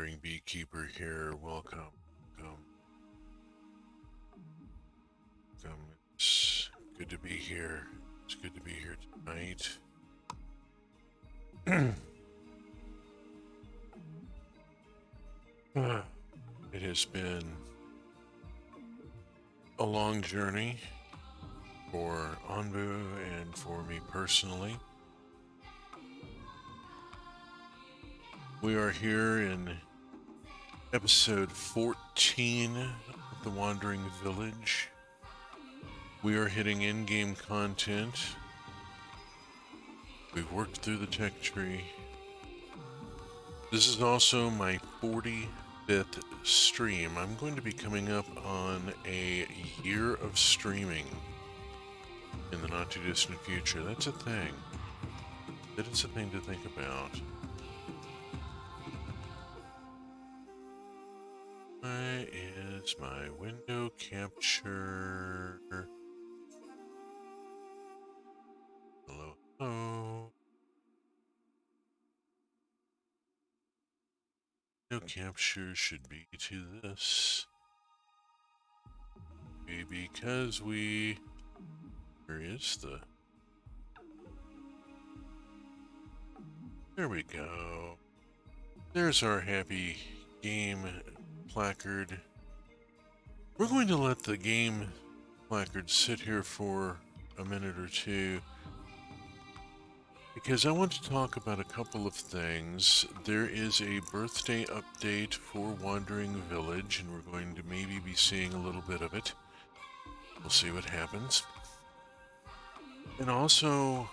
Wandering Beekeeper here. Welcome. Welcome. Welcome. It's good to be here. It's good to be here tonight. It has been a long journey for Anbu and for me personally. We are here in episode 14 of The Wandering Village. We are hitting in-game content. We've worked through the tech tree. This is also my 45th stream. I'm going to be coming up on a year of streaming in the not too distant future. That's a thing. That is a thing to think about. Why is my window capture? Hello, hello. Window capture should be to this. Because we... Where is the... There we go. There's our happy game placard. We're going to let the game placard sit here for a minute or two because I want to talk about a couple of things. There is a birthday update for Wandering Village, and we're going to maybe be seeing a little bit of it. We'll see what happens. And also,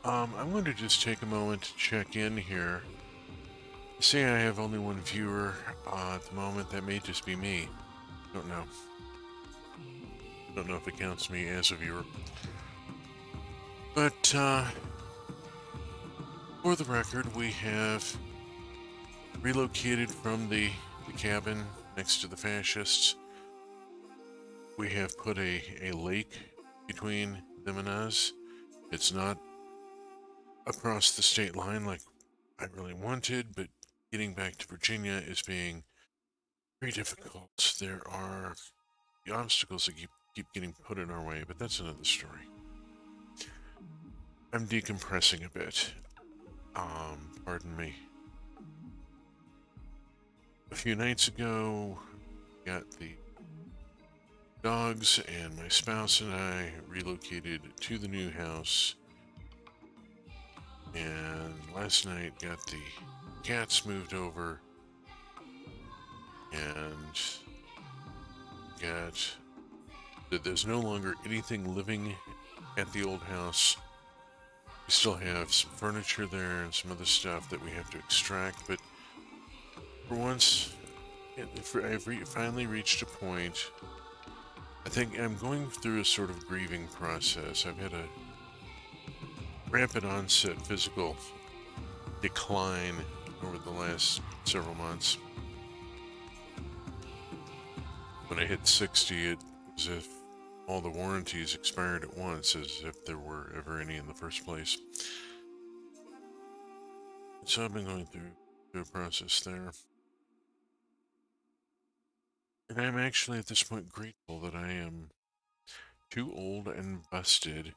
I'm going to just take a moment to check in here. Say I have only one viewer at the moment. That may just be me. Don't know. Don't know if it counts me as a viewer. But for the record, we have relocated from the cabin next to the fascists. We have put a lake between them and us. It's not across the state line like I really wanted, but getting back to Virginia is being very difficult. There are the obstacles that keep getting put in our way, but that's another story. I'm decompressing a bit. Pardon me. A few nights ago, got the dogs and my spouse and I relocated to the new house. And last night got the cats moved over and got that there's no longer anything living at the old house. We still have some furniture there and some other stuff that we have to extract, but for once, I've finally reached a point. I think I'm going through a sort of grieving process. I've had a rapid onset physical decline over the last several months. When I hit 60, it was as if all the warranties expired at once, as if there were ever any in the first place. So I've been going through a process there. And I'm actually at this point grateful that I am too old and busted to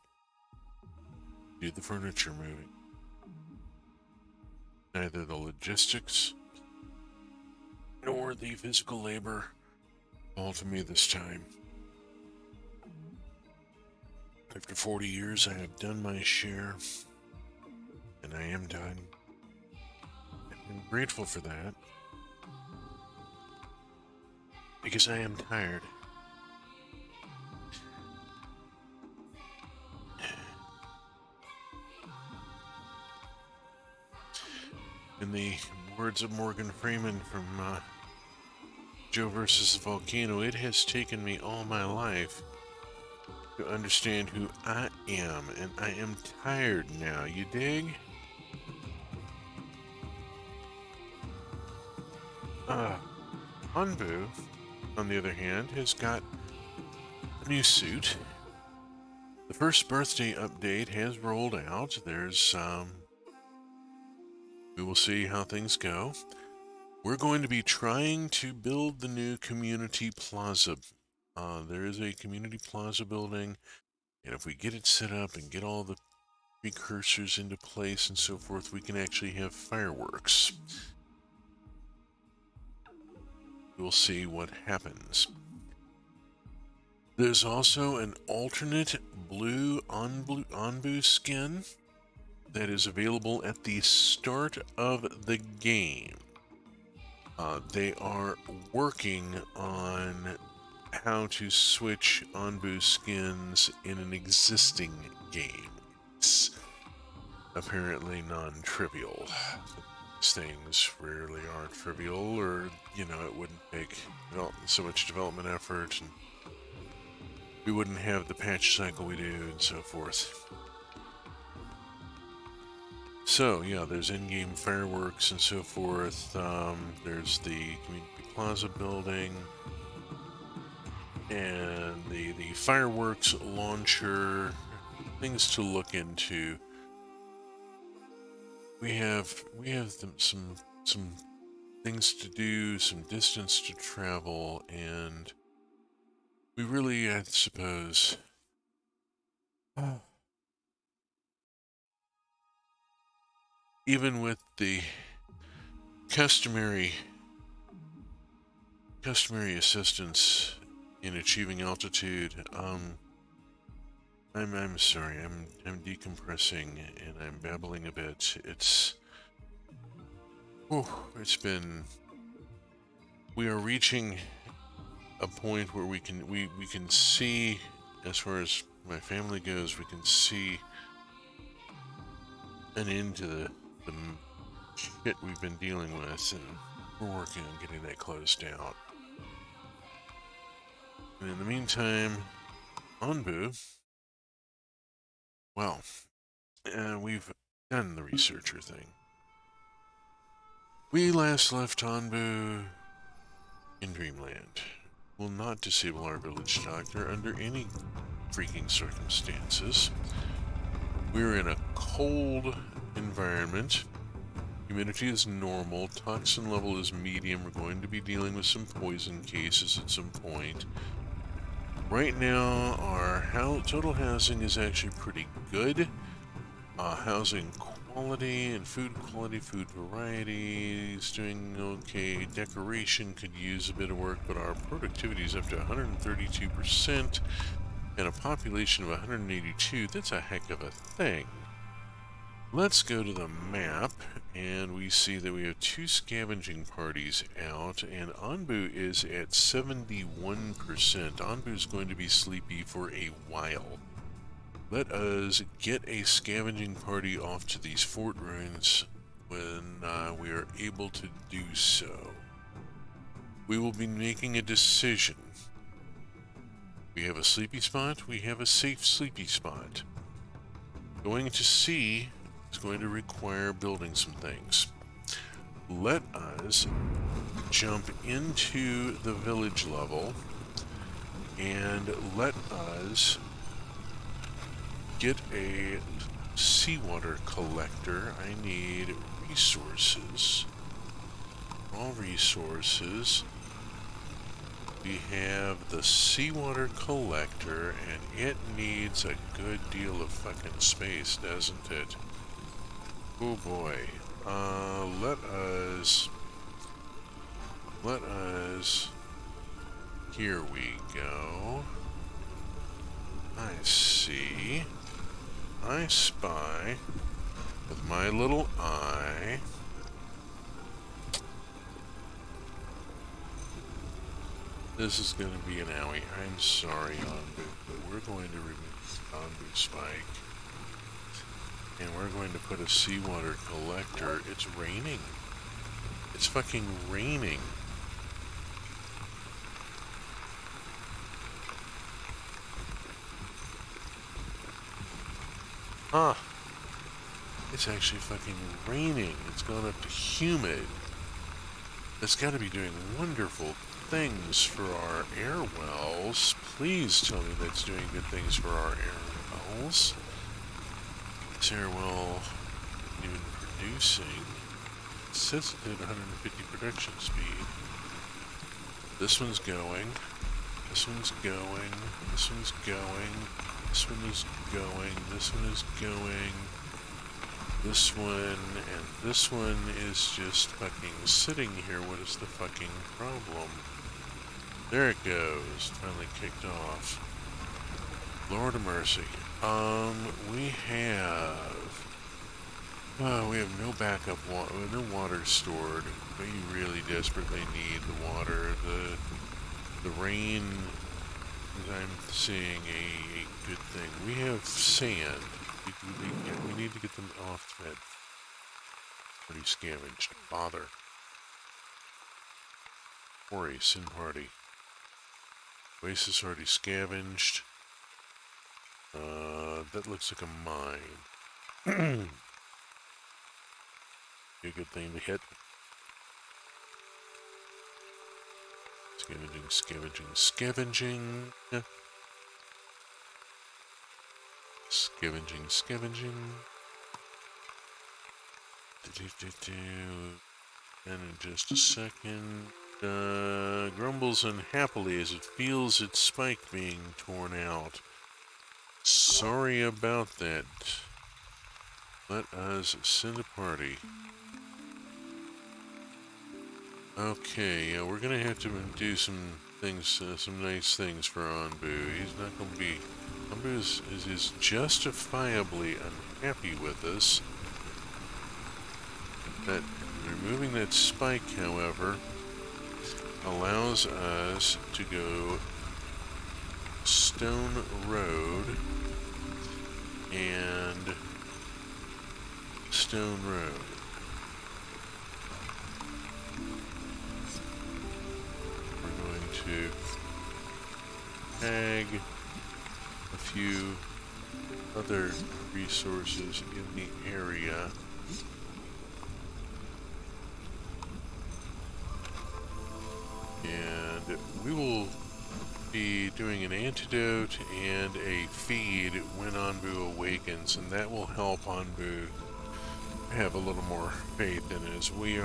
do the furniture moving. Neither the logistics nor the physical labor fall to me this time. After 40 years, I have done my share, and I am done. I'm grateful for that, because I am tired. In the words of Morgan Freeman from Joe versus the Volcano, it has taken me all my life to understand who I am, and I am tired now, you dig? Anbu, on the other hand, has got a new suit. The first birthday update has rolled out. There's, we will see how things go. we're going to be trying to build the new community plaza. There is a community plaza building, and if we get it set up and get all the precursors into place and so forth, we can actually have fireworks. We'll see what happens. There's also an alternate blue Onbu skin that is available at the start of the game. They are working on how to switch Onbu skins in an existing game. It's apparently non-trivial. These things rarely are trivial, or, you know, it wouldn't take so much development effort, and we wouldn't have the patch cycle we do, and so forth. So, yeah, there's in-game fireworks and so forth. There's the Community Plaza building, and the fireworks launcher, things to look into. We have some things to do, some distance to travel, and we really, I suppose, even with the customary assistance in achieving altitude, I'm sorry, I'm decompressing and I'm babbling a bit. We are reaching a point where we can see, as far as my family goes, we can see an end to the shit we've been dealing with, and we're working on getting that closed out. And in the meantime, Onbu, well, we've done the researcher thing. We last left Onbu in Dreamland. Will not disable our village doctor under any freaking circumstances. We're in a cold environment. Humidity is normal. Toxin level is medium. We're going to be dealing with some poison cases at some point. Right now, our total housing is actually pretty good. Housing quality and food quality, food variety is doing okay. Decoration could use a bit of work, but our productivity is up to 132%. And a population of 182, that's a heck of a thing. Let's go to the map, and we see that we have 2 scavenging parties out, and Onbu is at 71%. Onbu is going to be sleepy for a while. Let us get a scavenging party off to these fort ruins when we are able to do so. We will be making a decision. We have a sleepy spot, we have a safe sleepy spot. Going to sea is going to require building some things. Let us jump into the village level and let us get a seawater collector. I need resources. All resources. We have the seawater collector, and it needs a good deal of fucking space, doesn't it? Oh boy. Let us, here we go. I see. I spy with my little eye. This is going to be an owie. I'm sorry, Onbu, but we're going to remove Onbu Spike. And we're going to put a seawater collector. It's raining. It's fucking raining. Ah. It's actually fucking raining. It's gone up to humid. That's got to be doing wonderful things for our air wells. Please tell me that's doing good things for our air wells. This air well isn't even producing. says it had 150 production speed. This one's going. This one's going. This one's going. This one is going. This one is going. This one and this one is just fucking sitting here. What is the fucking problem? There it goes. Finally kicked off. Lord of mercy. We have no backup water, no water stored. We really desperately need the water. The rain, I'm seeing a good thing. We have sand. We need to get them off that. Already scavenged. Bother. Quarry, Sin Party. Oasis already scavenged. That looks like a mine. Be a good thing to hit. Scavenging, scavenging, scavenging. Scavenging, scavenging. And in just a second, grumbles unhappily as it feels its spike being torn out. Sorry about that. Let us send a party. Okay, yeah, we're gonna have to do some things, some nice things for Anbu. He's not gonna be... Anbu is justifiably unhappy with us. That removing that spike, however, allows us to go Stone Road and Stone Road. We're going to tag a few other resources in the area. And we will be doing an antidote and a feed when Anbu awakens, and that will help Anbu have a little more faith in us. We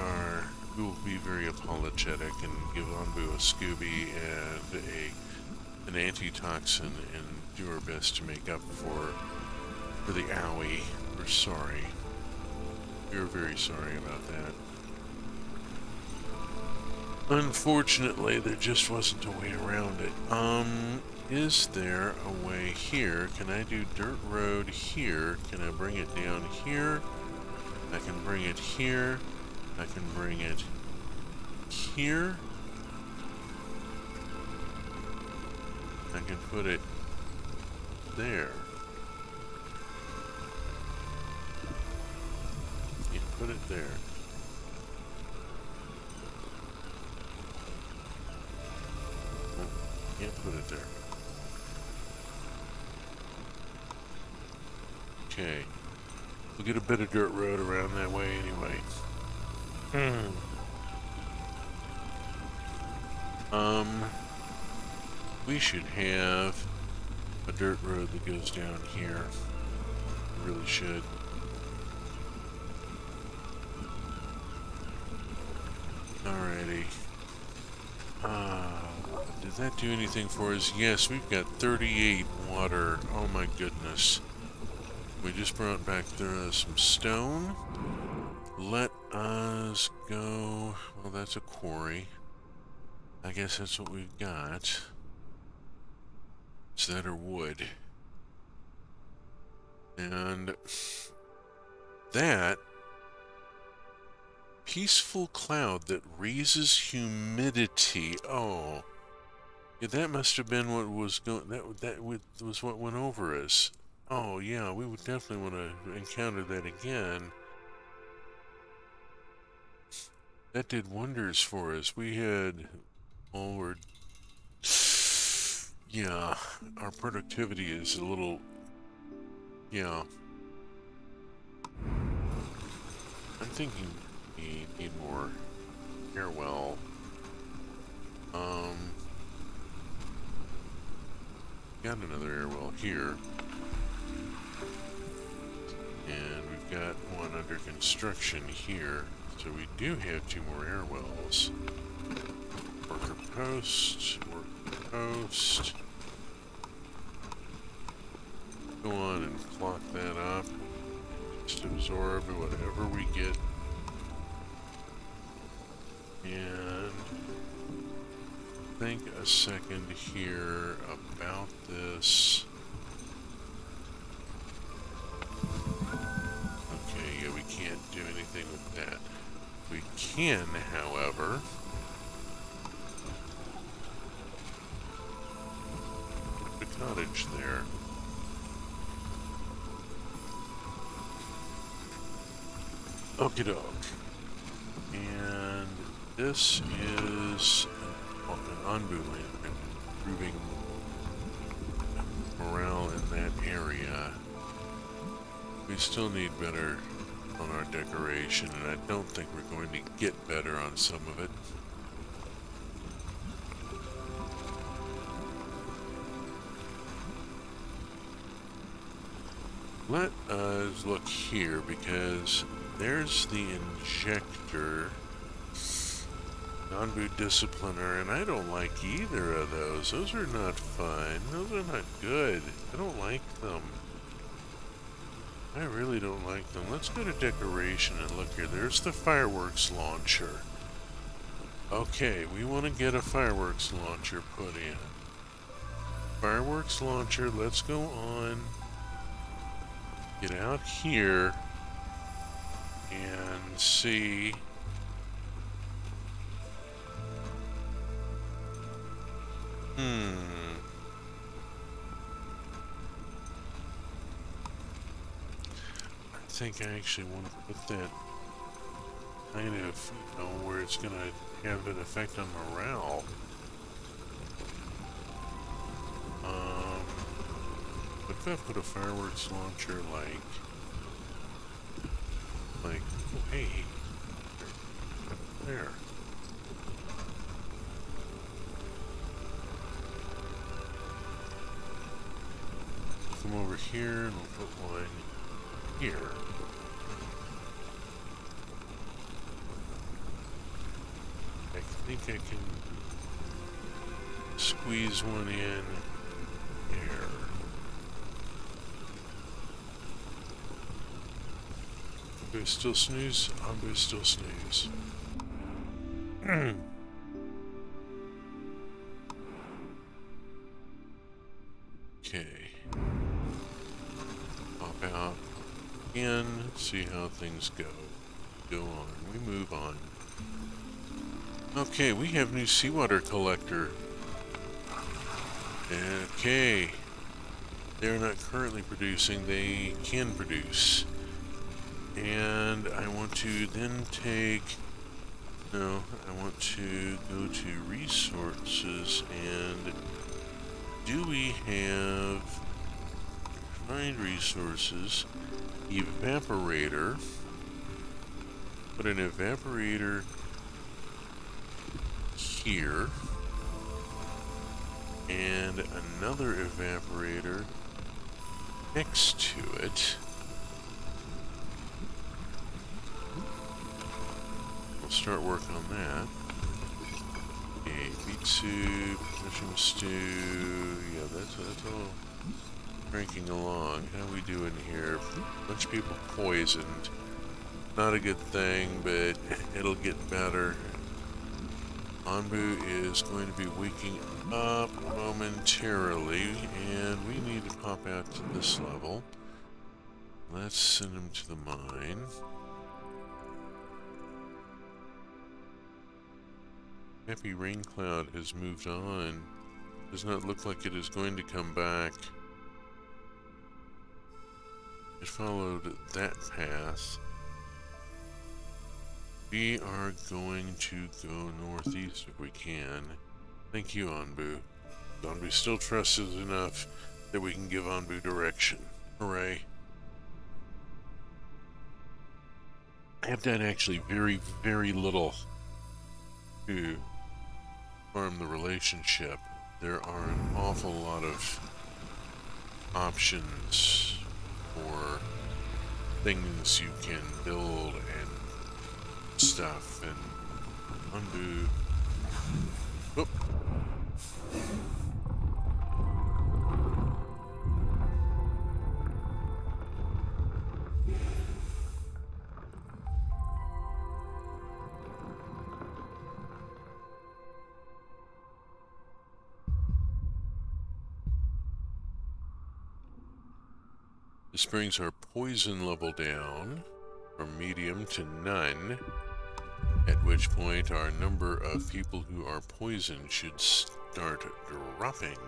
will be very apologetic and give Anbu a Scooby and an antitoxin and do our best to make up for the owie. We're sorry. We're very sorry about that. Unfortunately, there just wasn't a way around it. Is there a way here? Can I do dirt road here? Can I bring it down here? I can bring it here. I can bring it here. I can put it there. Yeah, put it there. Can't put it there. Okay. We'll get a bit of dirt road around that way anyway. We should have a dirt road that goes down here. We really should. Alrighty. Did that do anything for us? Yes, we've got 38 water. Oh my goodness. We just brought back some stone. Let us go... Well, that's a quarry. I guess that's what we've got. Is that or wood? And... that... Peaceful cloud that raises humidity. Oh... Yeah, that must have been what was going. That was what went over us. Oh yeah, we would definitely want to encounter that again. That did wonders for us. We had, yeah, our productivity is a little, yeah. I'm thinking we need more airwell. Got another airwell here. And we've got one under construction here. So we do have 2 more air wells. Worker post, worker post. Go on and clock that up. Just absorb whatever we get. And think a second here about this. Okay, yeah, we can't do anything with that. We can, however, put a cottage there. Okie doke. And this is an Anbu land, improving morale in that area. We still need better on our decoration, and I don't think we're going to get better on some of it. Let us look here, because there's the injector, Anbu discipliner, and I don't like either of those. Those are not fun. Those are not good. I don't like them. I really don't like them. Let's go to decoration and look here. There's the fireworks launcher. Okay, we want to get a fireworks launcher put in. Fireworks launcher, let's go on. Get out here and see. I think I actually want to put that kind of, you know, where it's going to have an effect on morale. What if I put a fireworks launcher like, oh, hey, there. Come over here and we'll put one here. I think I can squeeze one in there. Anbu still snooze? Anbu still snooze. Okay. Pop out. In, see how things go. Go on. We move on. Okay, we have new seawater collector. Okay. They're not currently producing. They can produce. And I want to then take... No, I want to go to resources and... Do we have... Find resources... Evaporator. Put an evaporator here. And another evaporator next to it. We'll start work on that. Okay, beet soup, mushroom stew. Yeah, that's all. Cranking along. How we doing here? A bunch of people poisoned. Not a good thing, but it'll get better. Anbu is going to be waking up momentarily, and we need to pop out to this level. Let's send him to the mine. Happy Rain Cloud has moved on. Does not look like it is going to come back. It followed that path. We are going to go northeast if we can. Thank you, Anbu. Anbu still trusts us enough that we can give Anbu direction. Hooray. I have done actually very, very little to harm the relationship. There are an awful lot of options for things you can build and stuff and Anbu. Whoop. This brings our poison level down from medium to none, at which point our number of people who are poisoned should start dropping.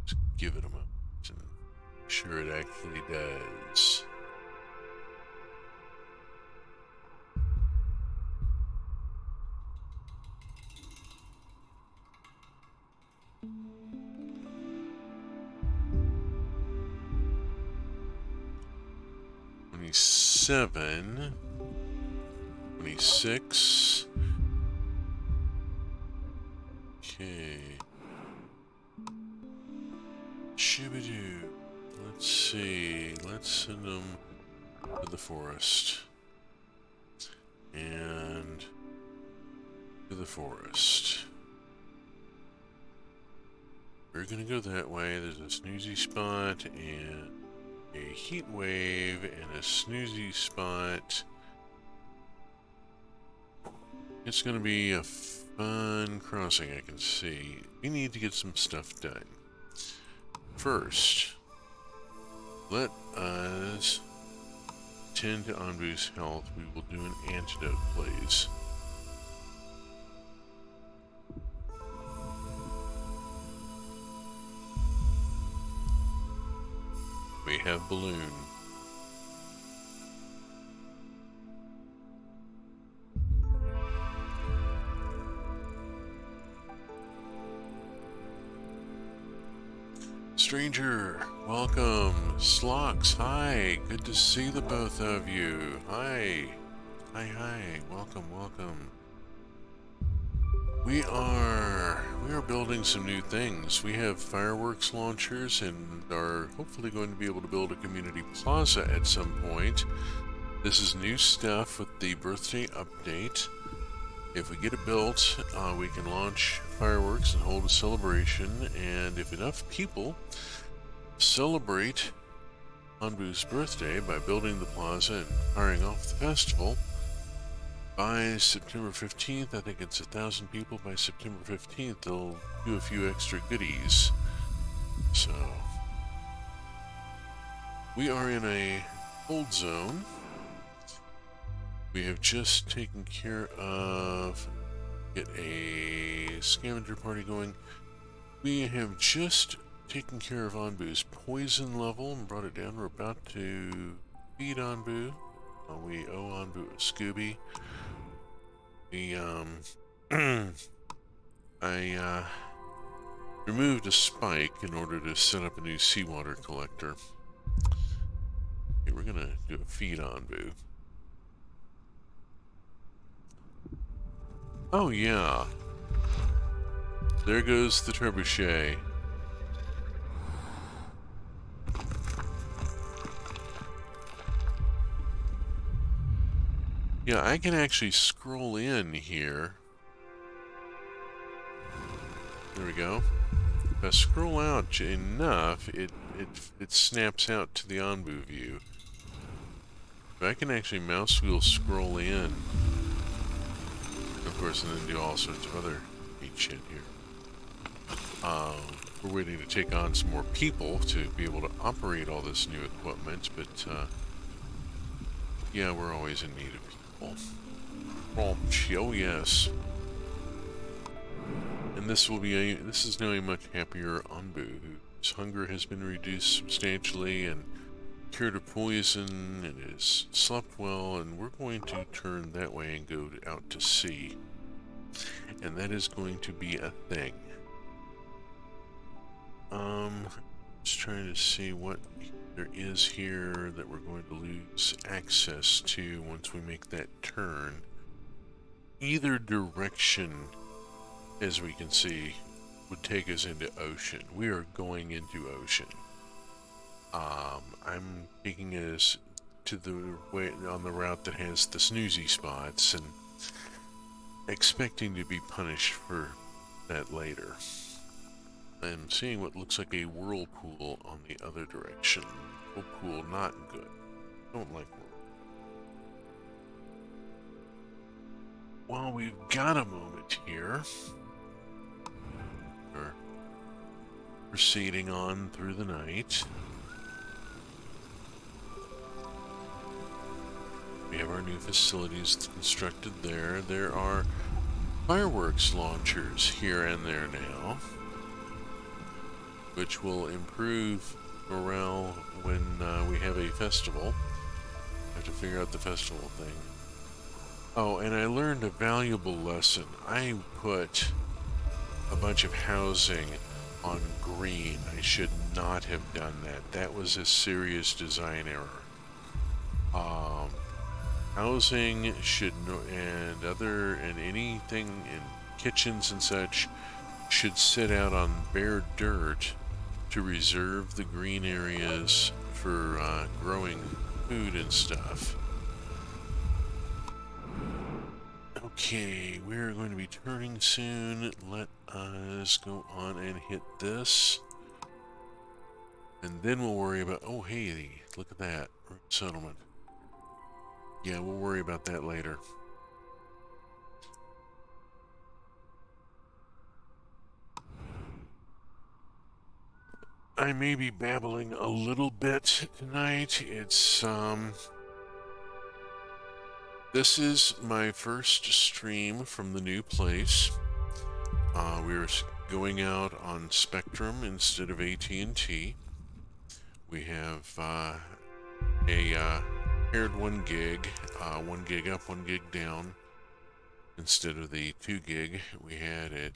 Let's give it a moment and make sure it actually does. Seven, 26. Okay. Shibidoo. Let's see. Let's send them to the forest. And to the forest. We're gonna go that way. There's a snoozy spot and a heat wave and a snoozy spot. It's going to be a fun crossing, I can see. We need to get some stuff done. First, let us tend to Anbu's health. We will do an antidote, please. We have balloon. Stranger, welcome. Slox, hi. Good to see the both of you. Hi. Hi. Welcome. We are building some new things. We have fireworks launchers and are hopefully going to be able to build a community plaza at some point. This is new stuff with the birthday update. If we get it built, we can launch fireworks and hold a celebration, and if enough people celebrate Anbu's birthday by building the plaza and firing off the festival, by September 15th, I think it's 1,000 people. By September 15th, they'll do a few extra goodies. So, we are in a cold zone. We have just taken care of, get a scavenger party going. We have just taken care of Anbu's poison level and brought it down. We're about to feed Anbu. We owe Anbu a Scooby. I removed a spike in order to set up a new seawater collector. Okay, we're gonna do a feed Anbu. Oh yeah. There goes the trebuchet. Yeah, I can actually scroll in here. There we go. If I scroll out enough, it snaps out to the Anbu view. But I can actually mouse wheel scroll in. Of course, and then do all sorts of other neat shit here. We're waiting to take on some more people to be able to operate all this new equipment, but yeah, we're always in need of people. Oh yes. And this is now a much happier Anbu, whose hunger has been reduced substantially and cured of poison and has slept well, and we're going to turn that way and go out to sea. And that is going to be a thing. Just trying to see what there is here that we're going to lose access to once we make that turn. Either direction, as we can see, would take us into ocean. We are going into ocean. I'm taking us to the way on the route that has the snoozy spots and expecting to be punished for that later. I'm seeing what looks like a whirlpool on the other direction. Whirlpool, not good. Don't like whirlpool. Well, we've got a moment here. We're proceeding on through the night. We have our new facilities constructed there. There are fireworks launchers here and there now, which will improve morale when we have a festival. I have to figure out the festival thing. Oh, and I learned a valuable lesson. I put a bunch of housing on green. I should not have done that. That was a serious design error. Housing should and anything in kitchens and such should sit out on bare dirt to reserve the green areas for growing food and stuff. Okay, we're going to be turning soon. Let us go on and hit this. And then we'll worry about... Oh, hey, look at that. Settlement. Yeah, we'll worry about that later. I may be babbling a little bit tonight. It's, this is my first stream from the new place. We're going out on Spectrum instead of AT&T. We have paired 1 gig, 1 gig up, 1 gig down, instead of the 2 gig we had at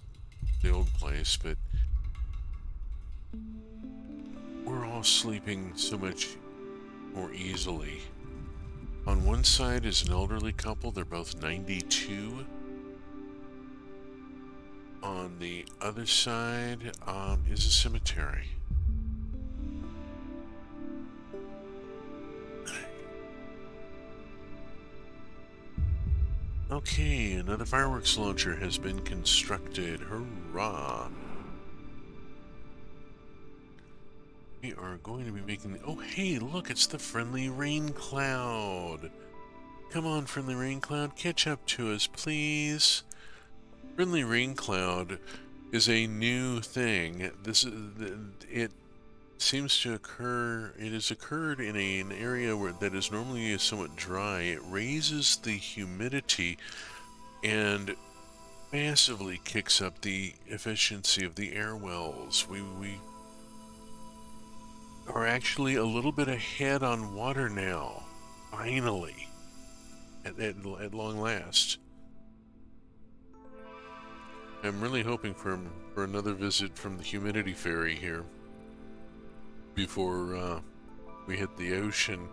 the old place, but we're all sleeping so much more easily. On one side is an elderly couple, they're both 92. On the other side is a cemetery. Okay, another fireworks launcher has been constructed. Hurrah! We are going to be making the... Oh, hey, look, it's the Friendly Rain Cloud. Come on, Friendly Rain Cloud, catch up to us, please. Friendly Rain Cloud is a new thing. It seems to occur... It has occurred in an area that is normally somewhat dry. It raises the humidity and massively kicks up the efficiency of the air wells. We are actually a little bit ahead on water now, finally, at long last. I'm really hoping for another visit from the humidity fairy here before we hit the ocean.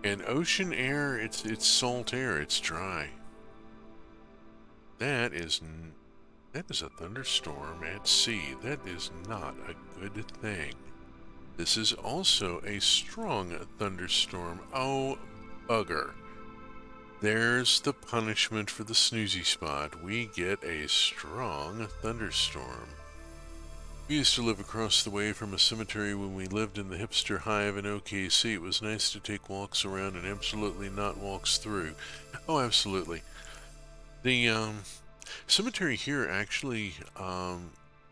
And ocean air, it's salt air, it's dry. That is a thunderstorm at sea. That is not a good thing. This is also a strong thunderstorm. Oh, bugger. There's the punishment for the snoozy spot. We get a strong thunderstorm. We used to live across the way from a cemetery when we lived in the hipster hive in OKC. It was nice to take walks around and absolutely not walks through. Oh, absolutely. The cemetery here actually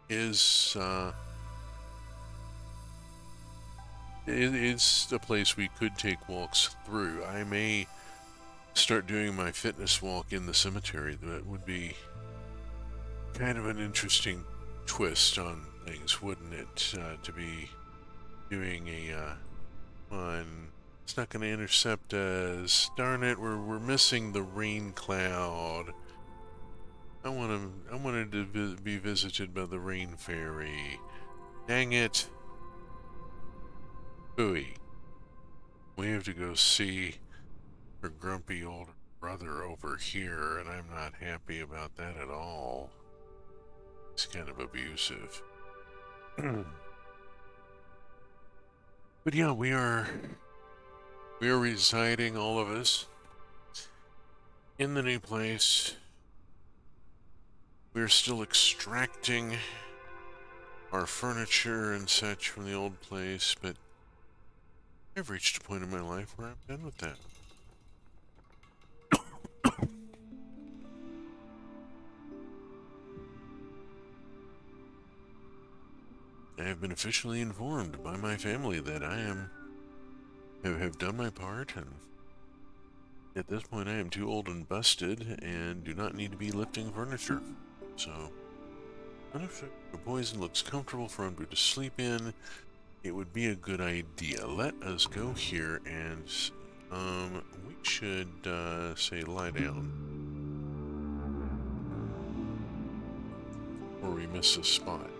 is... It's a place we could take walks through. I may start doing my fitness walk in the cemetery. That would be kind of an interesting twist on things, wouldn't it? To be doing a one. It's not going to intercept us. Darn it! We're missing the rain cloud. I wanted to be visited by the rain fairy. Dang it! Booey. We have to go see her grumpy older brother over here, and I'm not happy about that at all. He's kind of abusive. But yeah, we are We are residing, all of us, in the new place. We're still extracting our furniture and such from the old place, but I've reached a point in my life where I'm done with that. I have been officially informed by my family that I have done my part, and at this point I am too old and busted and do not need to be lifting furniture. So, if the poison looks comfortable for Umbu to sleep in, it would be a good idea. Let us go here and, we should, say lie down. Or we miss a spot.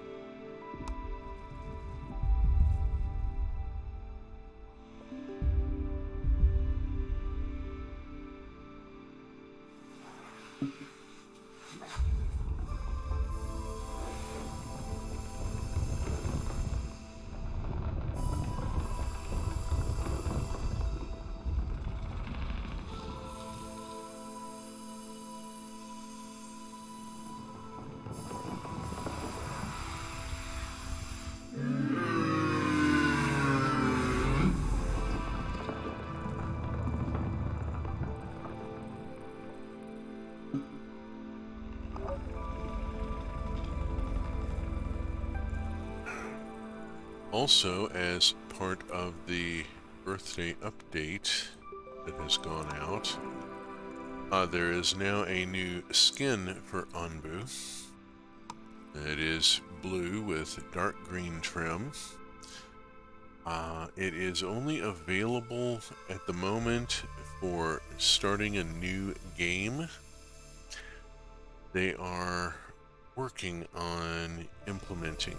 Also, as part of the birthday update that has gone out, there is now a new skin for Anbu. It is blue with dark green trim. It is only available at the moment for starting a new game. They are working on implementing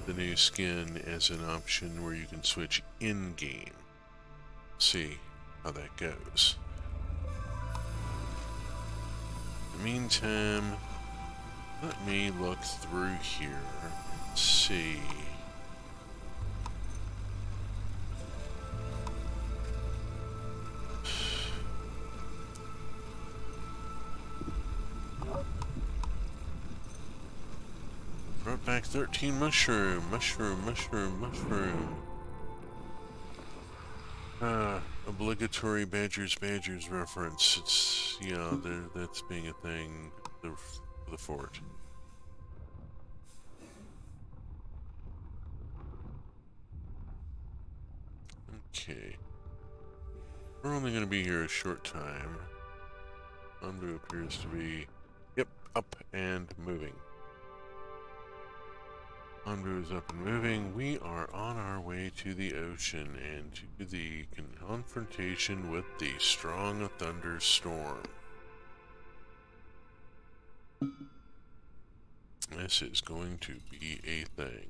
the new skin as an option where you can switch in-game. See how that goes. In the meantime, let me look through here and see. Brought back 13 mushroom. Obligatory Badgers reference. It's, yeah, that's being a thing for the fort. Okay. We're only going to be here a short time. Anbu appears to be, yep, up and moving. Anbu is up and moving. We are on our way to the ocean and to the confrontation with the strong thunderstorm. This is going to be a thing.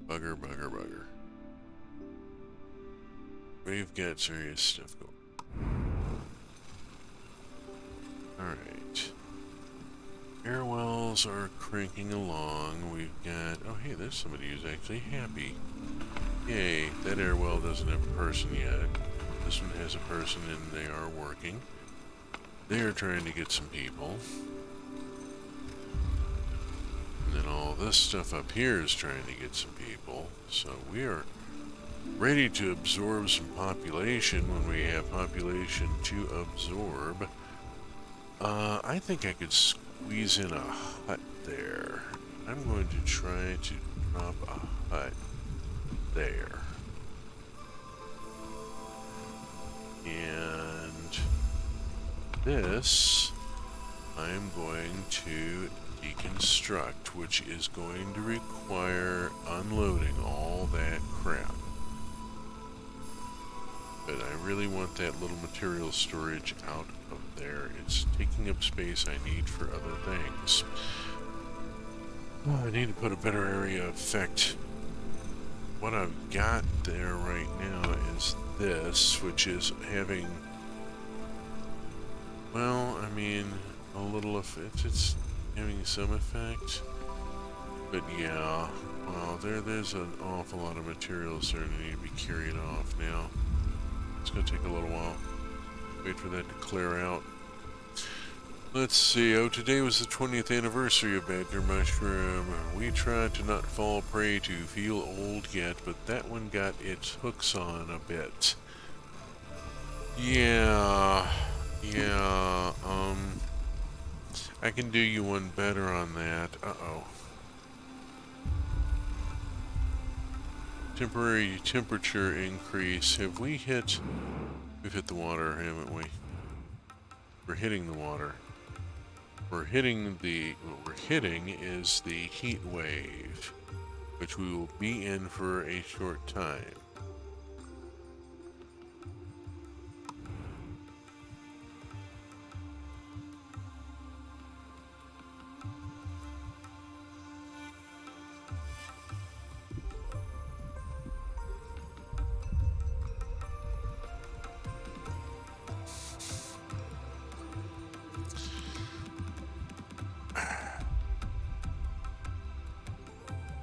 Bugger. We've got serious stuff going. Alright. Airwells are cranking along. We've got... oh, hey, there's somebody who's actually happy. Yay, that airwell doesn't have a person yet. This one has a person and they are working. They are trying to get some people. And then all this stuff up here is trying to get some people. So we are ready to absorb some population when we have population to absorb. I think I could squeeze in a hut there. I'm going to try to drop a hut there. And this I'm going to deconstruct, which is going to require unloading all that crap. But I really want that little material storage out of there. It's taking up space I need for other things. Oh, I need to put a better area effect. What I've got there right now is this, which is having, well, I mean, a little effect. It's having some effect. But yeah, well, there's an awful lot of materials there that need to be carried off now. It's going to take a little while. Wait for that to clear out. Let's see. Oh, today was the 20th anniversary of Badger Mushroom. We tried to not fall prey to feel old yet, but that one got its hooks on a bit. Yeah, I can do you one better on that. Uh-oh. Temporary temperature increase. Have we hit... We've hit the water, haven't we? We're hitting the water. We're hitting the... What we're hitting is the heat wave, which we will be in for a short time.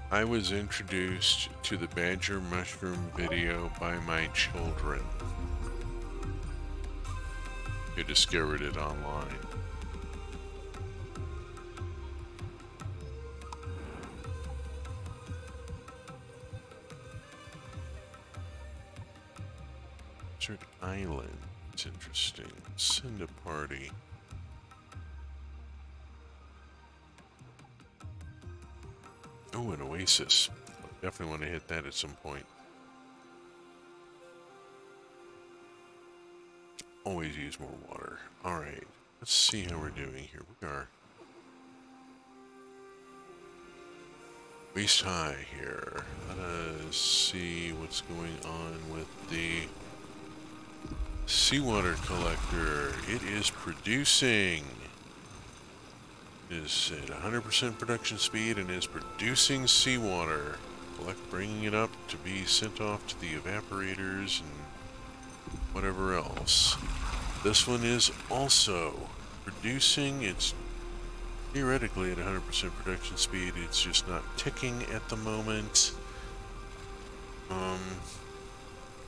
I was introduced to the Badger Mushroom video by my children, who discovered it online. Desert Island, it's interesting. Send a party. Oh, an oasis. Definitely want to hit that at some point. Always use more water. Alright, let's see how we're doing here. We are waist high here. Let us see what's going on with the seawater collector. It is producing. Is at 100% production speed and is producing seawater. Bringing it up to be sent off to the evaporators and whatever else. This one is also producing. It's theoretically at 100% production speed. It's just not ticking at the moment.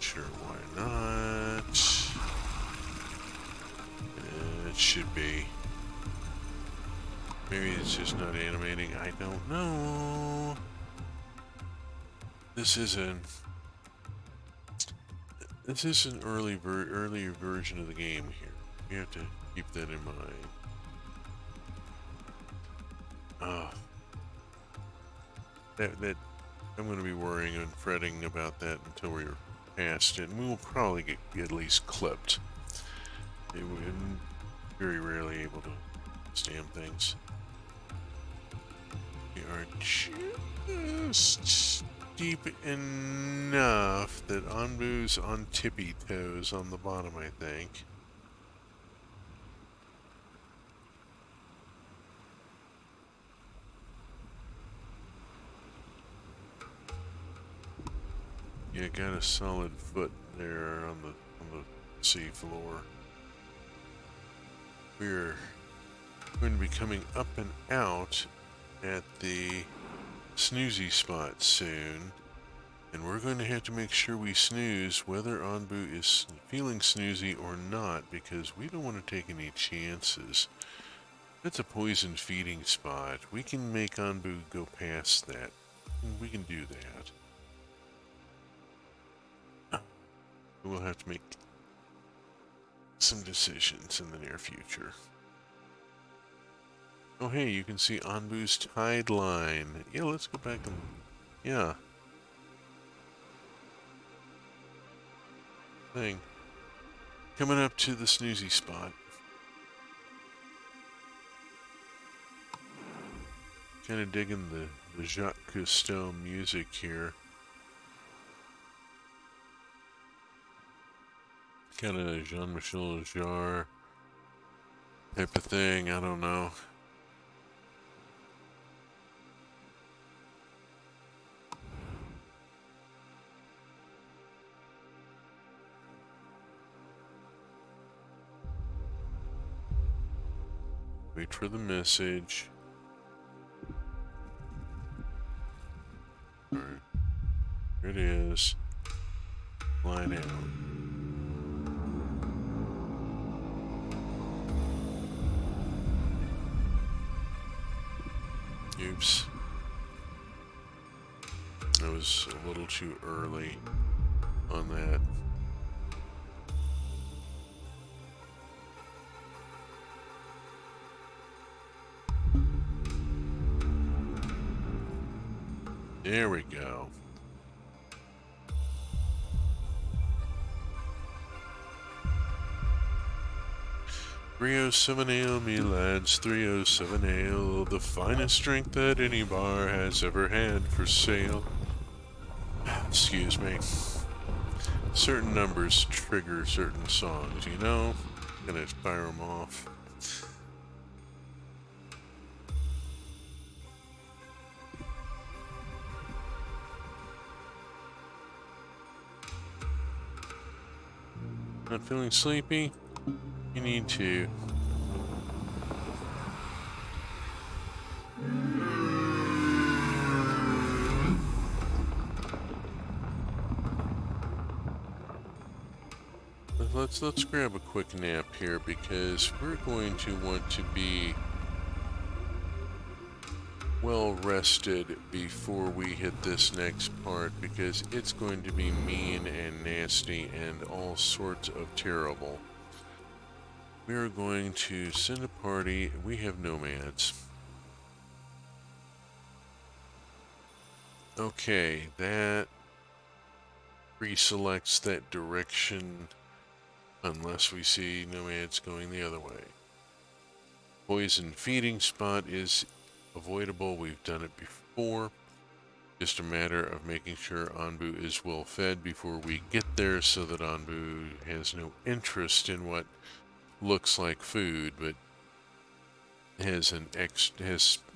Sure, why not? It should be. Maybe it's just not animating. I don't know. This is an earlier version of the game here. You have to keep that in mind. That I'm going to be worrying and fretting about that until we're past it. And we will probably get at least clipped. We're very rarely able to understand things. We are just deep enough that Onbu's on tippy toes on the bottom, I think. Yeah, got a solid foot there on the sea floor. We're going to be coming up and out at the snoozy spot soon, and we're going to have to make sure we snooze whether Onbu is feeling snoozy or not, because we don't want to take any chances. If it's a poison feeding spot, we can make Onbu go past that. We can do that. We'll have to make some decisions in the near future. Oh hey, you can see Onbu's tide line. Yeah, let's go back and... yeah. Thing. Coming up to the snoozy spot. Kind of digging the Jacques Cousteau music here. Kind of Jean-Michel Jarre type of thing, I don't know. Wait for the message. There it is. Lie down. Oops. I was a little too early on that. There we go. "307 ale, me lads, 307 ale, the finest drink that any bar has ever had for sale." Excuse me. Certain numbers trigger certain songs, you know? Gonna fire them off. Not feeling sleepy? You need to. Let's grab a quick nap here, because we're going to want to be well rested before we hit this next part, because it's going to be mean and nasty and all sorts of terrible. We are going to send a party. We have nomads. Okay, that pre-selects that direction unless we see nomads going the other way. Poison feeding spot is avoidable. We've done it before. Just a matter of making sure Anbu is well fed before we get there, so that Anbu has no interest in what looks like food, but has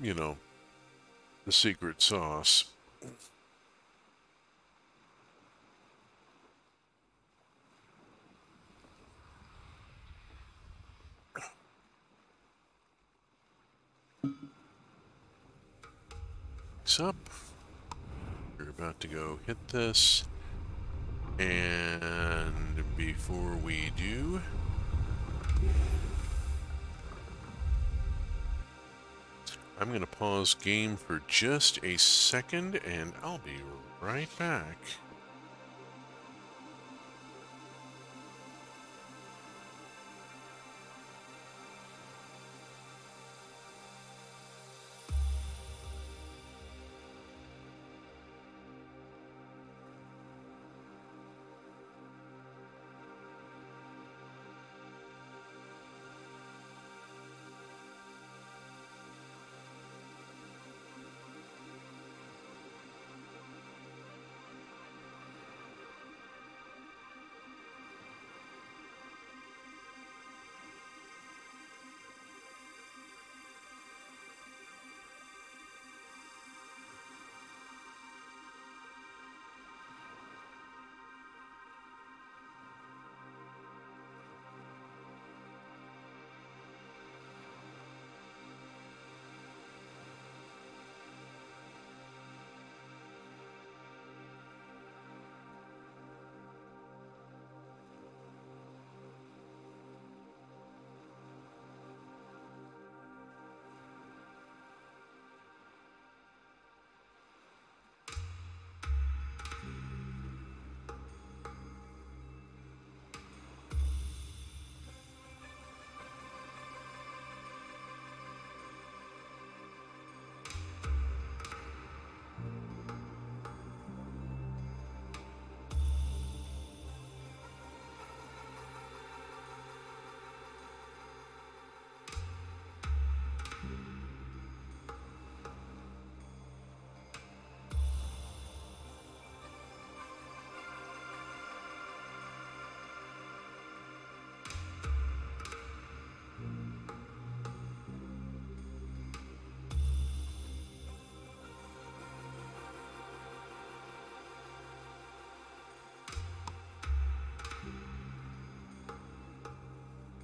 you know, the secret sauce. Up. We're about to go hit this, and before we do, I'm going to pause game for just a second, and I'll be right back.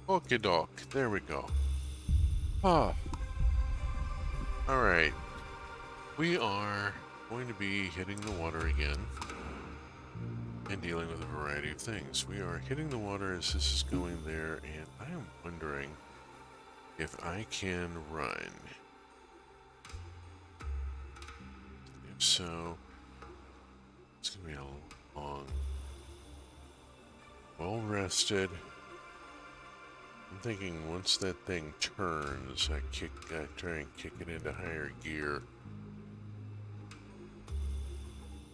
Okie doke, there we go. Ah. Alright. We are going to be hitting the water again. and dealing with a variety of things. We are hitting the water as this is going there, and I am wondering if I can run. If so, it's going to be a long, well rested. I'm thinking once that thing turns, I try and kick it into higher gear.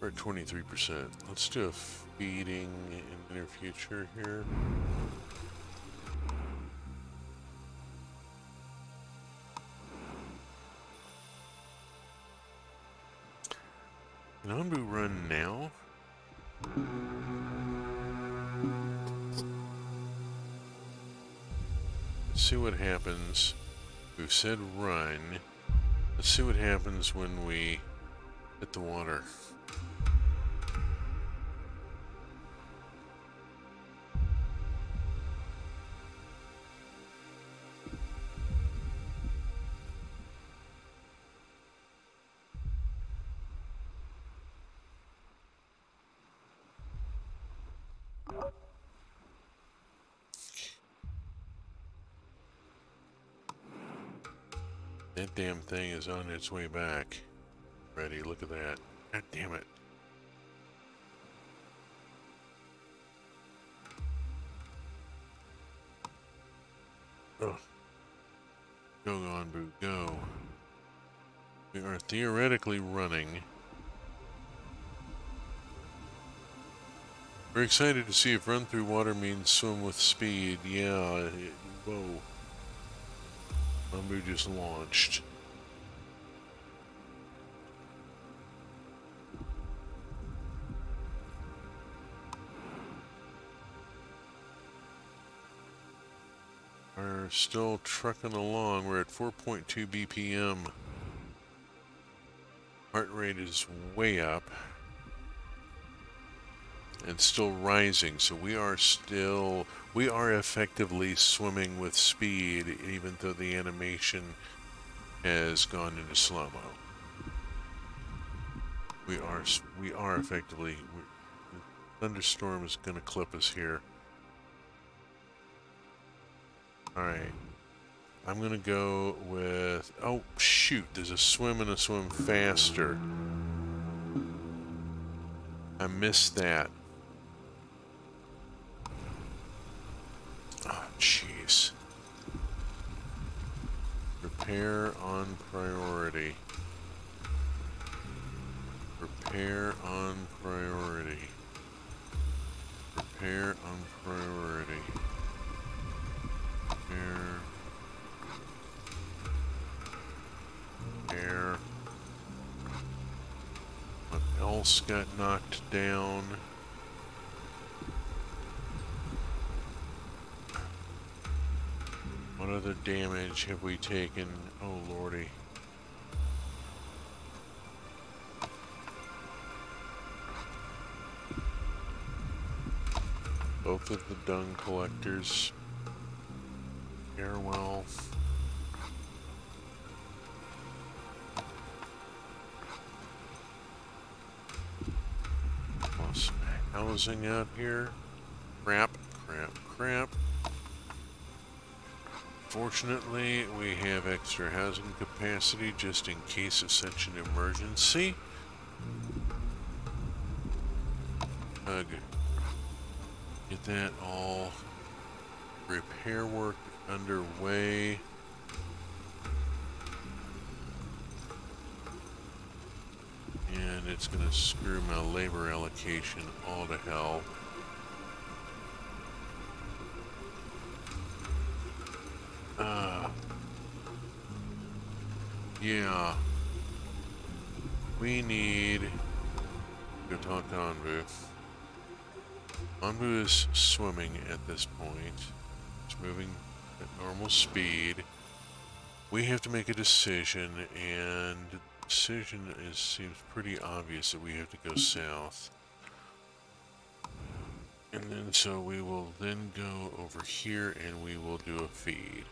We're at 23%. Let's do a feeding in the near future here. Can Anbu run now? Let's see what happens. We've said run. Let's see what happens when we hit the water. That damn thing is on its way back. Ready, look at that. God damn it. Ugh. Go, Anbu, go. We are theoretically running. We're excited to see if run through water means swim with speed. Yeah, whoa. Anbu just launched. We're still trucking along. We're at 4.2 BPM. Heart rate is way up. And still rising, so we are effectively swimming with speed, even though the animation has gone into slow-mo. We are effectively, the thunderstorm is going to clip us here. Alright, I'm going to go with, oh shoot, there's a swim and a swim faster. I missed that. Oh, jeez. Repair on priority. Repair on priority. Repair on priority. Repair. What else got knocked down? What other damage have we taken? Oh lordy. Both of the dung collectors. Airwell. Plus housing out here. Crap, crap, crap. Fortunately, we have extra housing capacity just in case of such an emergency. Hug. Get that all. Repair work underway. And it's going to screw my labor allocation all to hell. Yeah. We need to go talk to Anbu. Anbu is swimming at this point. It's moving at normal speed. We have to make a decision, and the decision seems pretty obvious that we have to go south. And then so we will then go over here and we will do a feed.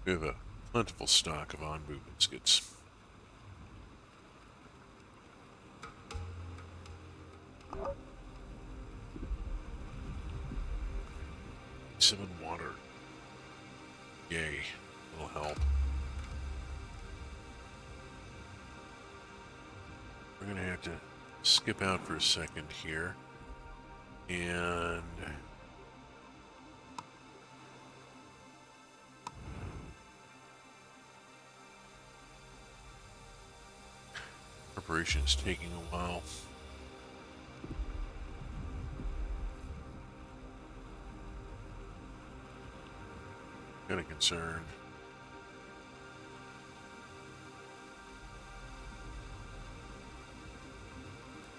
We have a plentiful stock of Anbu biscuits. Seven water. Yay. It'll help. We're going to have to skip out for a second here. And preparation is taking a while. Kind of concerned.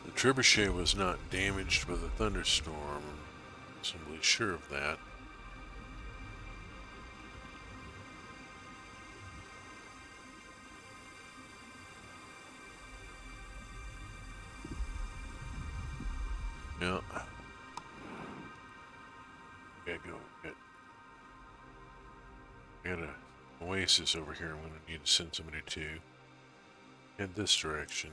The trebuchet was not damaged by the thunderstorm. I'm reasonably sure of that. Yeah. Gotta go. I got an oasis over here I'm going to need to send somebody to. Head this direction.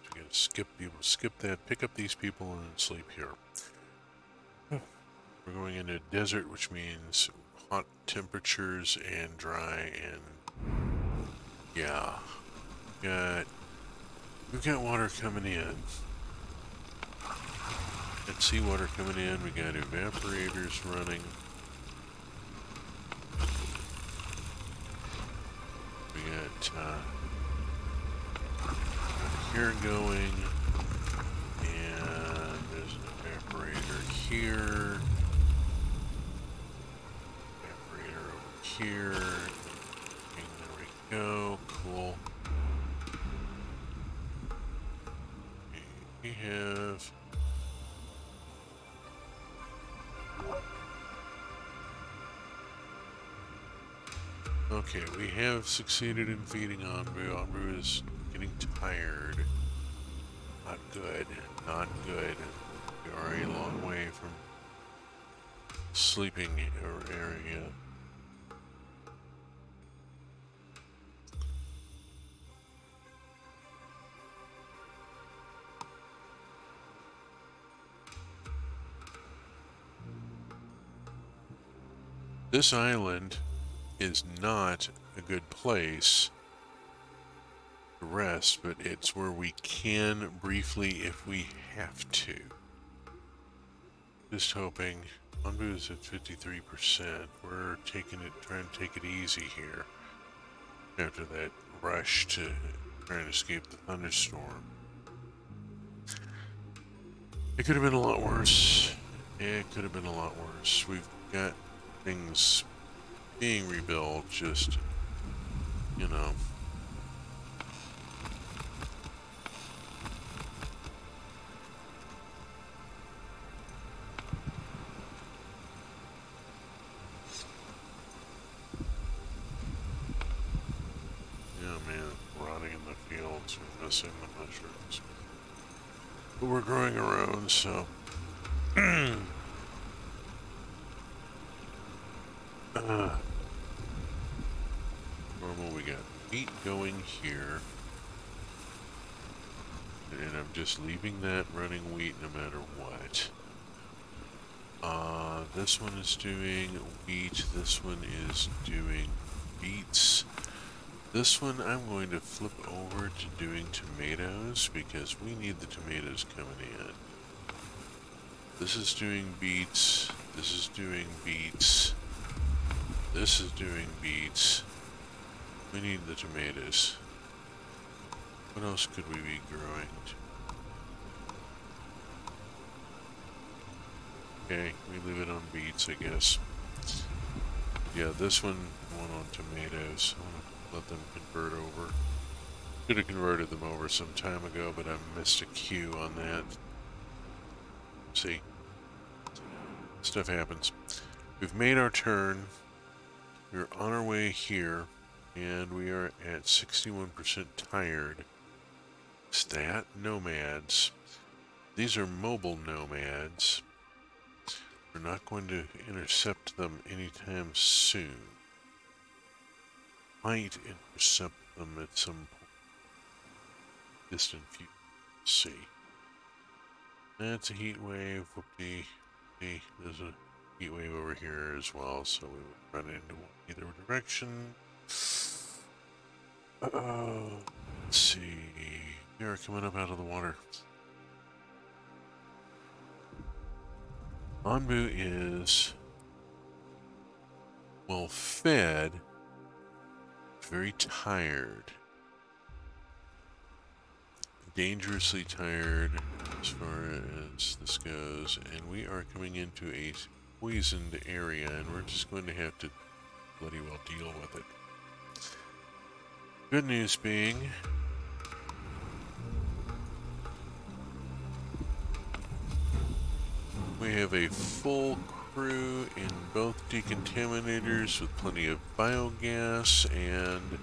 So we got to be able to skip that, pick up these people, and then sleep here. We're going into a desert, which means hot temperatures and dry, and yeah. We've got water coming in. Got seawater coming in, we got evaporators running. We got here going, and there's an evaporator here, evaporator over here, and there we go, cool. We have okay, we have succeeded in feeding Anbu. Anbu is getting tired. Not good. Not good. We are a long way from sleeping area. This island is not a good place to rest, but it's where we can briefly if we have to. Just hoping. Anbu is at 53%. We're trying to take it easy here after that rush to try and escape the thunderstorm. It could have been a lot worse. It could have been a lot worse. We've got things being rebuilt, just, you know. Yeah, man, rotting in the fields, we're missing the mushrooms. But we're growing our own, so. Normal, we got meat going here. And I'm just leaving that running wheat no matter what. This one is doing wheat, this one is doing beets. This one I'm going to flip over to doing tomatoes because we need the tomatoes coming in. This is doing beets, this is doing beets, this is doing beets. We need the tomatoes. What else could we be growing? Okay, we leave it on beets, I guess. Yeah, this one went on tomatoes. I want to let them convert over. Could have converted them over some time ago, but I missed a cue on that. See, stuff happens. We've made our turn. We're on our way here, and we are at 61% tired. Stat nomads. These are mobile nomads. We're not going to intercept them anytime soon. might intercept them at some distant future. Let's see. That's a heat wave. Whoopty. There's a heat wave over here as well, so we would run into either direction. Let's see. We are coming up out of the water. Anbu is well fed, very tired. Dangerously tired as far as this goes, and we are coming into a poisoned area, and we're just going to have to bloody well deal with it. Good news being, we have a full crew in both decontaminators with plenty of biogas, and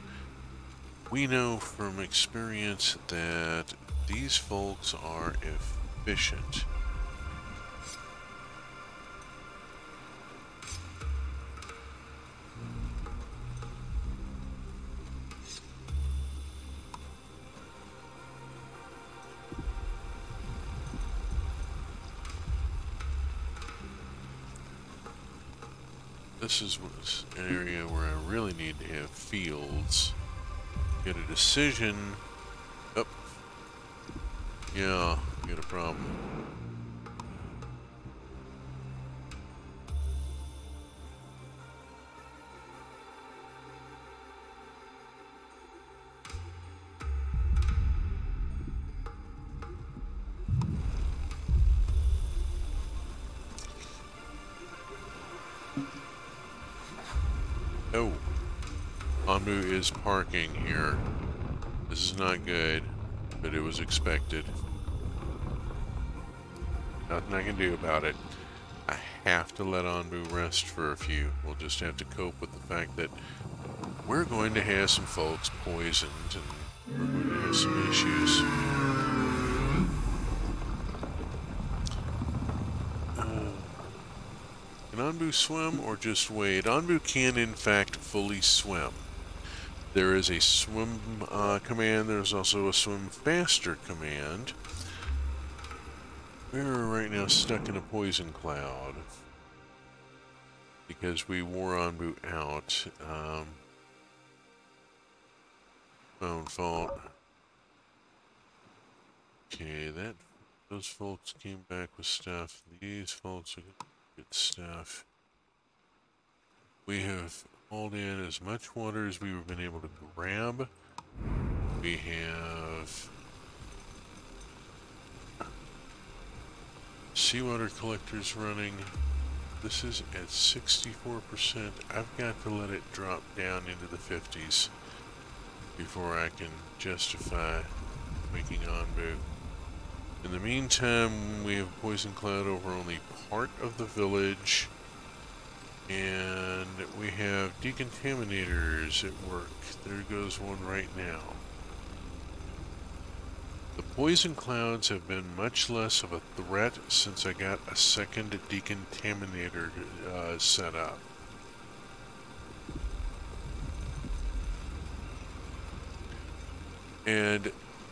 we know from experience that these folks are efficient. This is an area where I really need to have fields. Get a decision. Oh. Yeah, we got a problem. Oh. Anbu is parking here. This is not good, but it was expected. Nothing I can do about it. I have to let Anbu rest for a few. We'll just have to cope with the fact that we're going to have some folks poisoned, and we're going to have some issues. Can Anbu swim or just wade? Anbu can, in fact, fully swim. There is a swim command. There's also a swim faster command. We're right now stuck in a poison cloud because we wore Anbu out. Own fault. Okay, those folks came back with stuff. These folks are good stuff. We have hauled in as much water as we've been able to grab. We have seawater collectors running. This is at 64%. I've got to let it drop down into the 50s before I can justify making Anbu. In the meantime, we have poison cloud over only part of the village, and we have decontaminators at work. There goes one right now. The poison clouds have been much less of a threat since I got a second decontaminator set up. And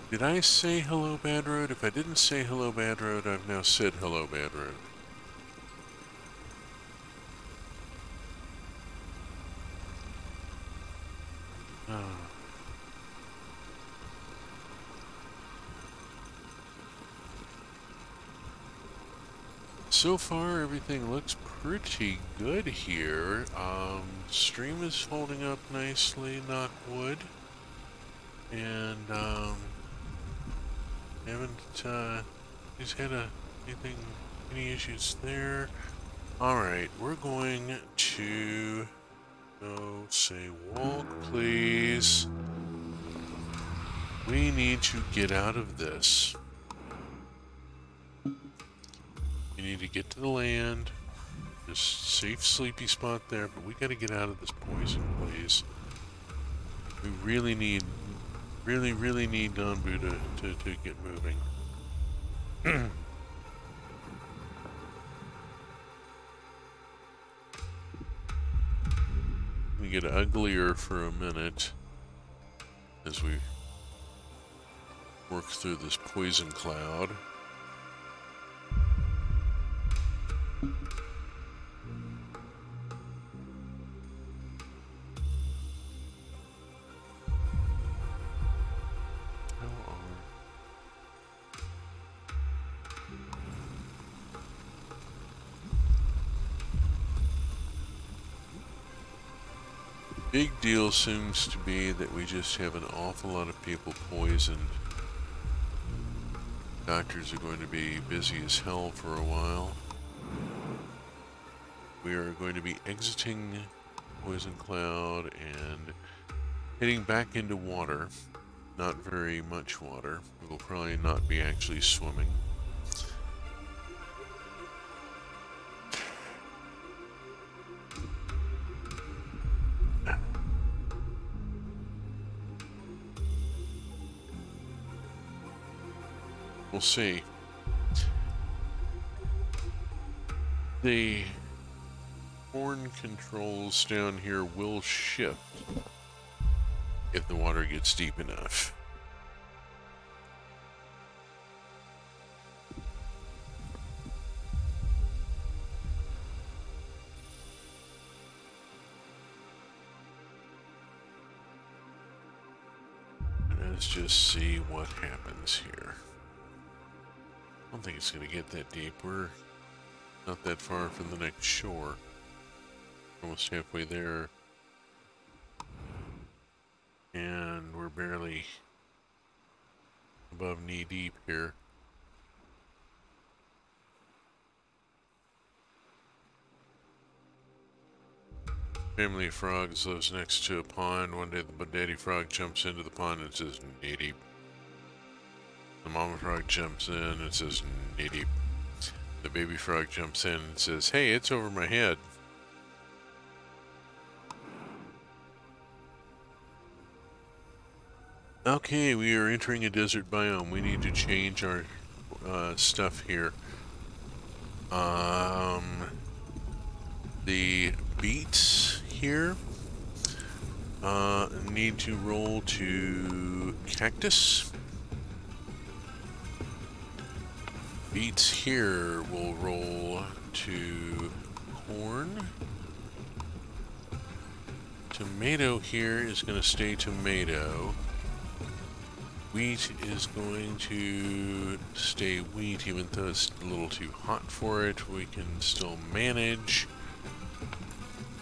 did I say hello, Bad Road? If I didn't say hello, Bad Road, I've now said hello, Bad Road. Oh. So far, everything looks pretty good here. Stream is holding up nicely, knock wood. And, haven't, he's had any issues there. Alright, we're going to go say walk, please. We need to get out of this. We need to get to the land. Just safe, sleepy spot there, but we gotta get out of this poison, please. We really need Anbu to get moving. Let me get uglier for a minute as we work through this poison cloud. Big deal seems to be that we just have an awful lot of people poisoned. Doctors are going to be busy as hell for a while. We are going to be exiting Poison Cloud and heading back into water. Not very much water. We will probably not be actually swimming. We'll see. The horn controls down here will shift if the water gets deep enough. Let's just see what happens here. I don't think it's going to get that deep. We're not that far from the next shore. Almost halfway there. And we're barely above knee deep here. Family of frogs lives next to a pond. One day the daddy frog jumps into the pond and says, knee deep. The mama frog jumps in and says, knee deep. The baby frog jumps in and says, hey, it's over my head. Okay, we are entering a desert biome. We need to change our stuff here. The beets here need to roll to cactus. Beets here will roll to corn. Tomato here is going to stay tomato. Wheat is going to stay wheat, even though it's a little too hot for it. We can still manage.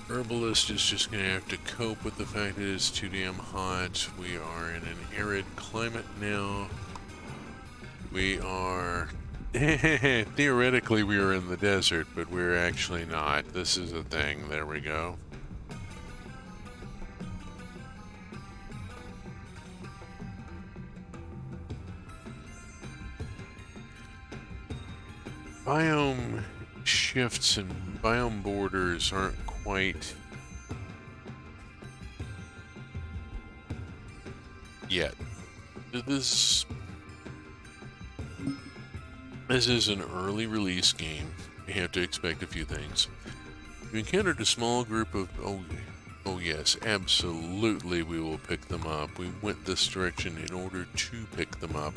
Herbalist is just going to have to cope with the fact that it's too damn hot. We are in an arid climate now. We are... Theoretically, we are in the desert, but we're actually not. This is a thing. There we go. Biome shifts and biome borders aren't quite yet. This is an early release game. We have to expect a few things. You encountered a small group of... Oh yes, absolutely we will pick them up. We went this direction in order to pick them up.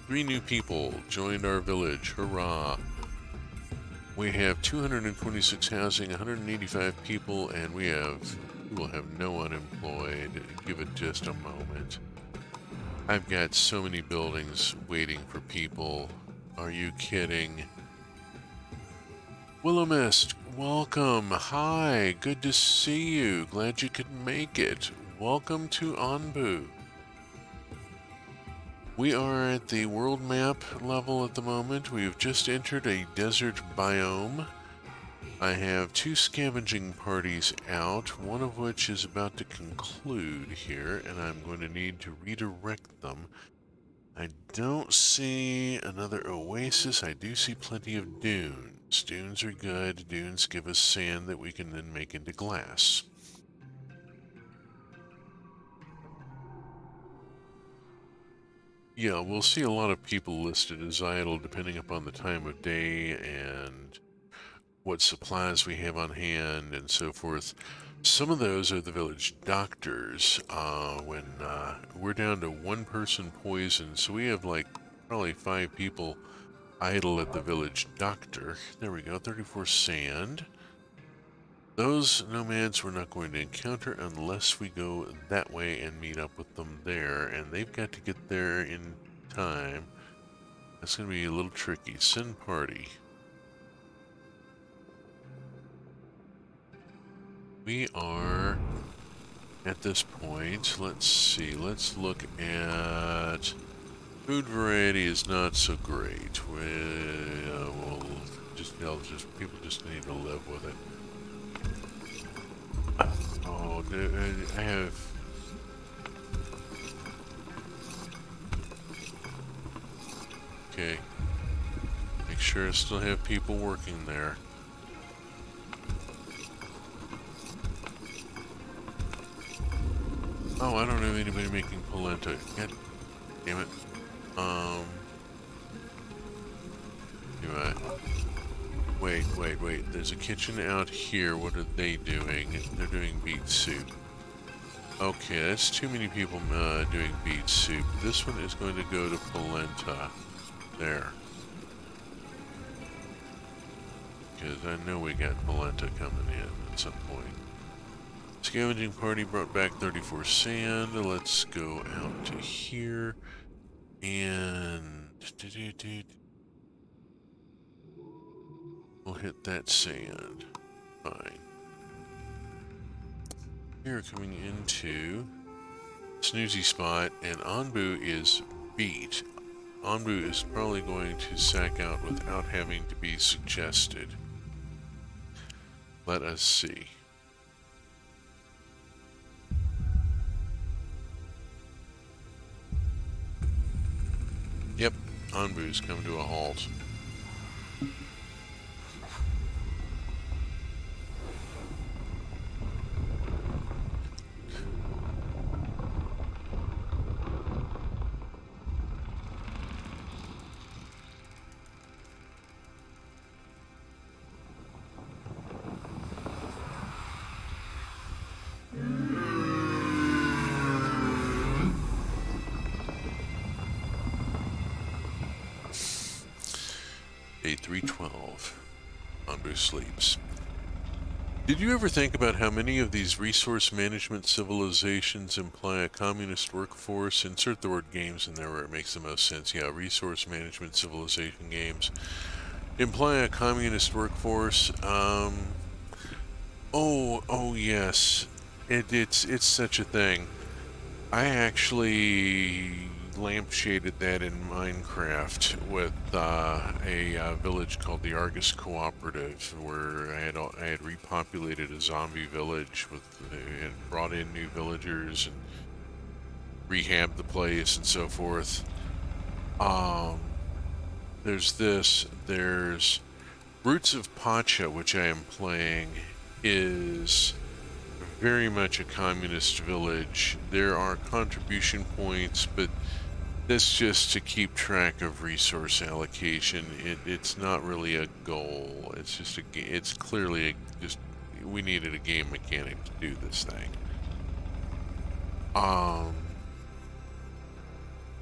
3 new people joined our village. Hurrah! We have 226 housing, 185 people, and we will have no unemployed. Give it just a moment. I've got so many buildings waiting for people. Are you kidding? Willow Mist, welcome. Hi, good to see you. Glad you could make it. Welcome to Anbu. We are at the world map level at the moment. We have just entered a desert biome. I have 2 scavenging parties out, one of which is about to conclude here, and I'm going to need to redirect them. I don't see another oasis. I do see plenty of dunes. Dunes are good. Dunes give us sand that we can then make into glass. Yeah, we'll see a lot of people listed as idle depending upon the time of day and what supplies we have on hand and so forth. Some of those are the village doctors. When we're down to one person poisoned, so we have like probably 5 people idle at the village doctor. There we go, 34 sand. Those nomads we're not going to encounter unless we go that way and meet up with them there, and they've got to get there in time. That's going to be a little tricky. Send party. We are at this point. Let's see. Let's look at food variety is not so great. People just need to live with it. Oh, I have. Okay. Make sure I still have people working there. Oh, I don't have anybody making polenta. God damn it. Do I? Wait. There's a kitchen out here. What are they doing? They're doing beet soup. Okay, that's too many people doing beet soup. This one is going to go to polenta. There. Because I know we got polenta coming in at some point. Scavenging party brought back 34 sand. Let's go out to here. And we'll hit that sand. Fine. We're coming into Snoozy Spot, and Anbu is beat. Anbu is probably going to sack out without having to be suggested. Let us see. Yep, Anbu's come to a halt. Day 312. Anbu sleeps. Did you ever think about how many of these resource management civilizations imply a communist workforce? Insert the word games in there where it makes the most sense. Yeah, resource management civilization games imply a communist workforce. Oh yes. It's such a thing. I actually lampshaded that in Minecraft with a village called the Argus Cooperative, where I had repopulated a zombie village with and brought in new villagers and rehabbed the place and so forth. There's Roots of Pacha, which I am playing, is very much a communist village. There are contribution points, but that's just to keep track of resource allocation. It's not really a goal. It's just it's clearly just we needed a game mechanic to do this thing.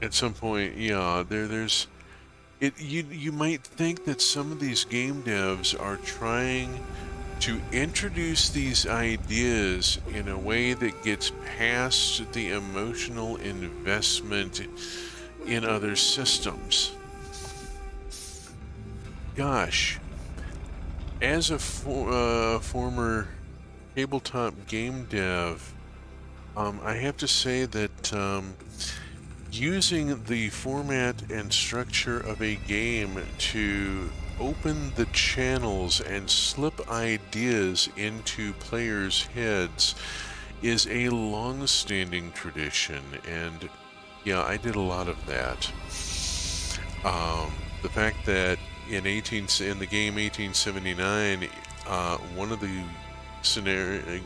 At some point, yeah, there's it. You might think that some of these game devs are trying to introduce these ideas in a way that gets past the emotional investment in other systems. Gosh, as a former tabletop game dev, I have to say that using the format and structure of a game to open the channels and slip ideas into players' heads is a long-standing tradition, and yeah, I did a lot of that. The fact that in the game 1879, one of the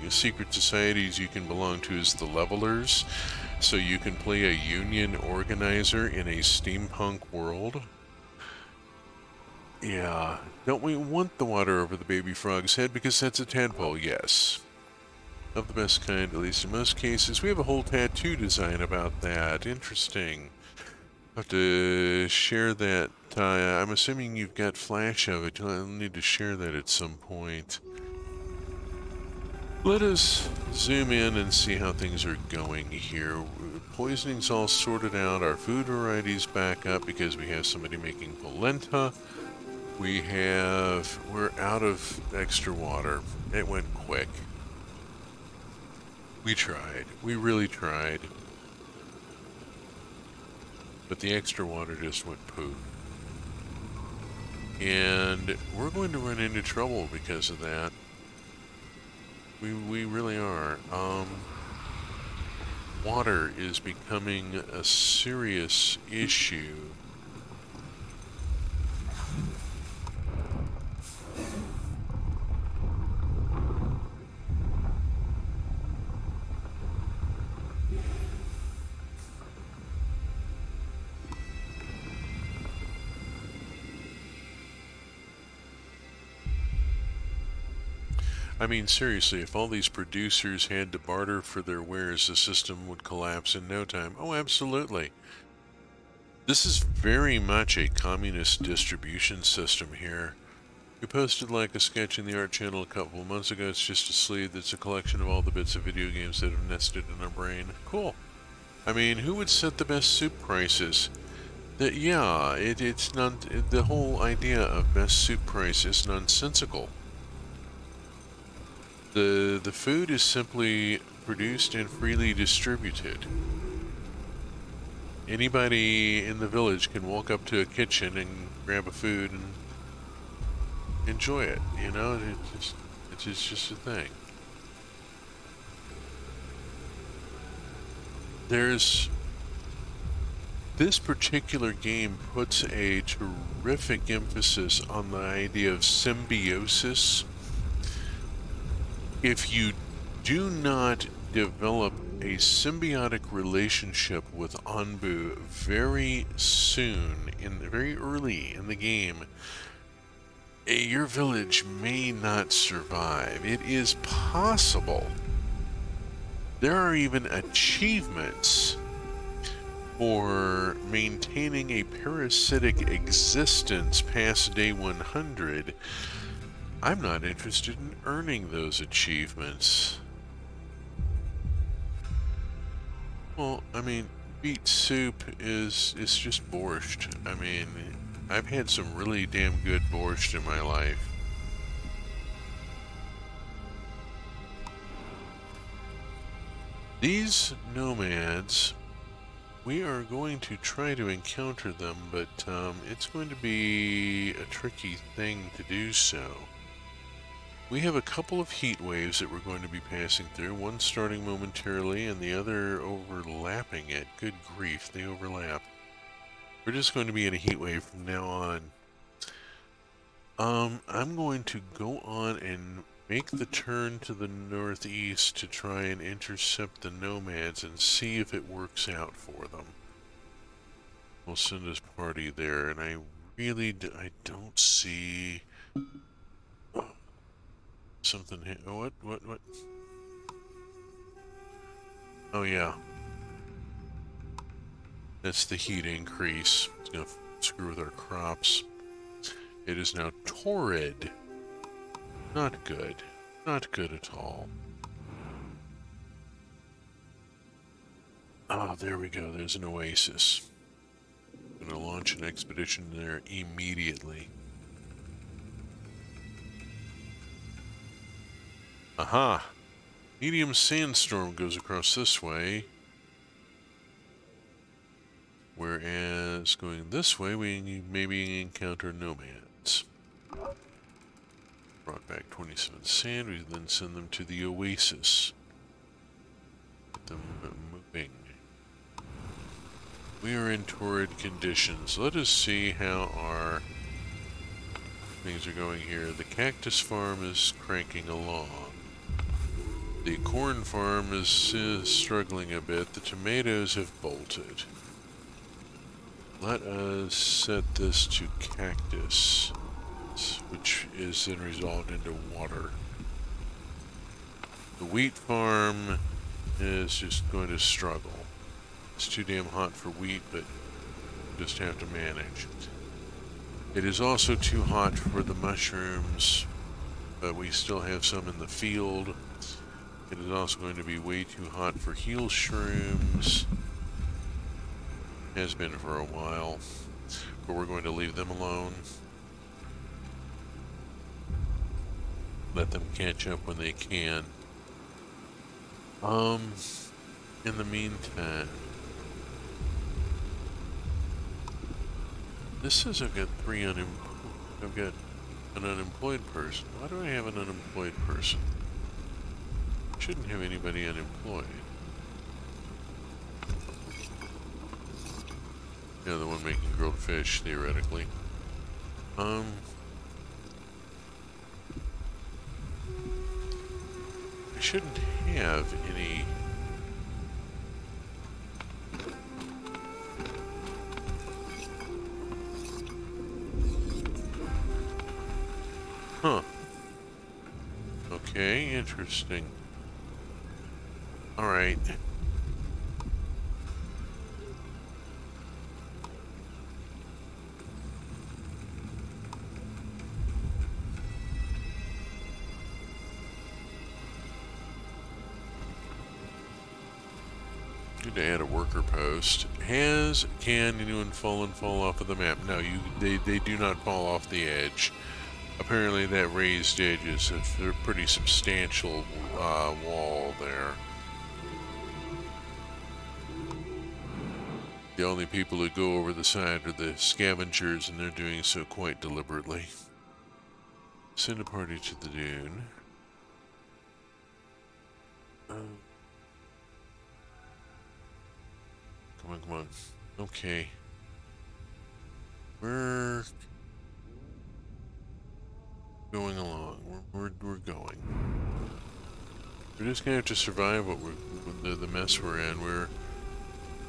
secret societies you can belong to is the Levelers, so you can play a union organizer in a steampunk world. Yeah, don't we want the water over the baby frog's head because that's a tadpole? Yes. Of the best kind, at least in most cases. We have a whole tattoo design about that. Interesting. I'll have to share that. I'm assuming you've got flash of it. I'll need to share that at some point. Let us zoom in and see how things are going here. Poisoning's all sorted out. Our food variety's back up because we have somebody making polenta. We're out of extra water. It went quick. We tried. We really tried. But the extra water just went poof. And we're going to run into trouble because of that. We really are. Water is becoming a serious issue. I mean, seriously, if all these producers had to barter for their wares, the system would collapse in no time. Oh, absolutely. This is very much a communist distribution system here. We posted like a sketch in the art channel a couple of months ago. It's just a sleeve that's a collection of all the bits of video games that have nested in our brain. Cool. I mean, who would set the best soup prices? It's not, the whole idea of best soup price is nonsensical. The food is simply produced and freely distributed. Anybody in the village can walk up to a kitchen and grab a food and enjoy it, you know? It's just a thing. This particular game puts a terrific emphasis on the idea of symbiosis. If you do not develop a symbiotic relationship with Anbu very soon, very early in the game, your village may not survive. It is possible. There are even achievements for maintaining a parasitic existence past day 100. I'm not interested in earning those achievements. Well, I mean, beet soup is just borscht. I mean, I've had some really damn good borscht in my life. These nomads, we are going to try to encounter them, but it's going to be a tricky thing to do so. We have a couple of heat waves that we're going to be passing through, one starting momentarily and the other overlapping it. Good grief, they overlap. We're just going to be in a heat wave from now on. I'm going to go on and make the turn to the northeast to try and intercept the nomads and see if it works out for them. We'll send this party there, and I don't see something here. Oh, what? Oh, yeah. That's the heat increase. It's gonna screw with our crops. It is now torrid. Not good. Not good at all. Ah, there we go. There's an oasis. I'm gonna launch an expedition there immediately. Aha! Medium sandstorm goes across this way. Whereas going this way, we maybe encounter nomads. Brought back 27 sand, we then send them to the oasis. Get them moving. We are in torrid conditions. Let us see how our things are going here. The cactus farm is cranking along. The corn farm is struggling a bit. The tomatoes have bolted. Let us set this to cactus, which is then resolved into water. The wheat farm is just going to struggle. It's too damn hot for wheat, but just have to manage. It is also too hot for the mushrooms, but we still have some in the field. It is also going to be way too hot for heel shrooms. Has been for a while, but we're going to leave them alone. Let them catch up when they can. In the meantime, this says I've got I've got an unemployed person. Why do I have an unemployed person? Shouldn't have anybody unemployed. Yeah, the one making grilled fish, theoretically. I shouldn't have any... Huh. Okay, interesting. Alright. Good to add a worker post. Can anyone fall off of the map? No, they do not fall off the edge. Apparently that raised edge is a pretty substantial wall there. The only people who go over the side are the scavengers, and they're doing so quite deliberately. Send a party to the dune. Come on. Okay. We're going along. We're going. We're just gonna have to survive the mess we're in. We're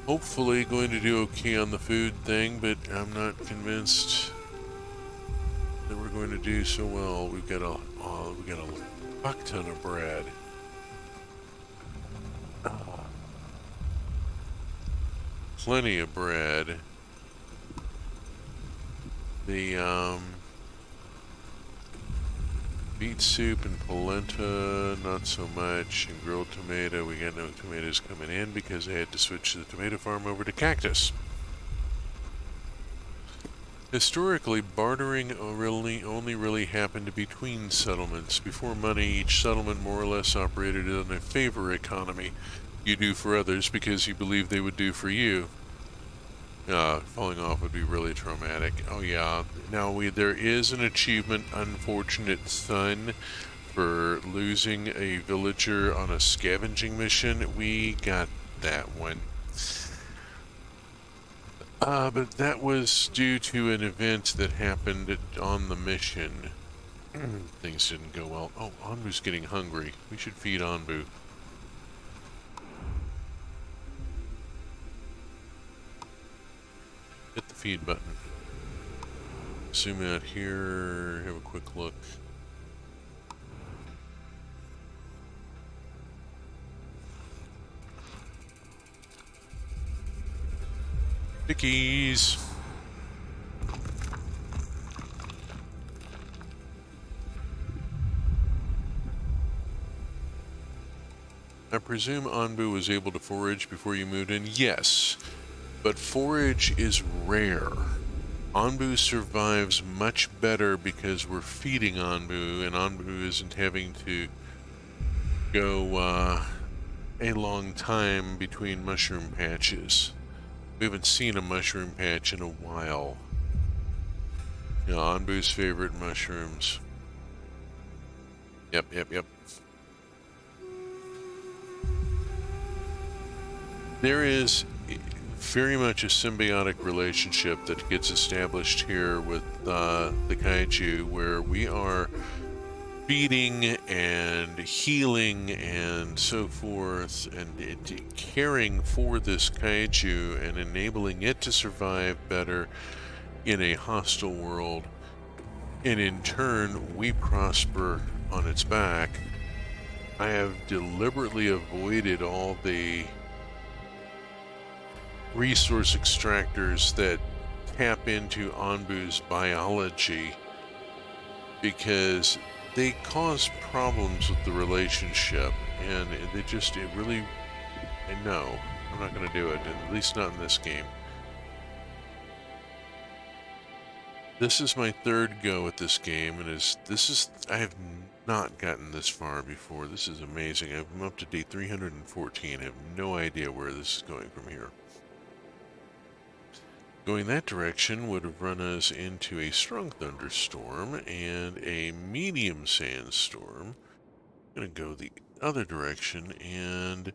hopefully going to do okay on the food thing, but I'm not convinced that we're going to do so well. We got a fuck ton of bread. Plenty of bread. The beet soup and polenta, not so much, and grilled tomato. We got no tomatoes coming in because I had to switch the tomato farm over to cactus. Historically, bartering only really happened between settlements. Before money, each settlement more or less operated on a favor economy. You do for others because you believe they would do for you. Falling off would be really traumatic. Oh yeah. Now there is an achievement, Unfortunate Son, for losing a villager on a scavenging mission. We got that one. But that was due to an event that happened on the mission. Things didn't go well. Oh, Anbu's getting hungry. We should feed Anbu. Hit the feed button. Zoom out here, have a quick look. Dickies! I presume Anbu was able to forage before you moved in? Yes, but forage is rare. Anbu survives much better because we're feeding Anbu, and Anbu isn't having to go a long time between mushroom patches. We haven't seen a mushroom patch in a while. You know, Anbu's favorite mushrooms. Yep. There is very much a symbiotic relationship that gets established here with the kaiju, where we are feeding and healing and so forth, and caring for this kaiju and enabling it to survive better in a hostile world, and in turn we prosper on its back I have deliberately avoided all the resource extractors that tap into Anbu's biology because they cause problems with the relationship, and it really, and no, I'm not going to do it, at least not in this game. This is my third go at this game, and I have not gotten this far before. This is amazing. I'm up to day 314. I have no idea where this is going from here. Going that direction would have run us into a strong thunderstorm and a medium sandstorm. I'm going to go the other direction, and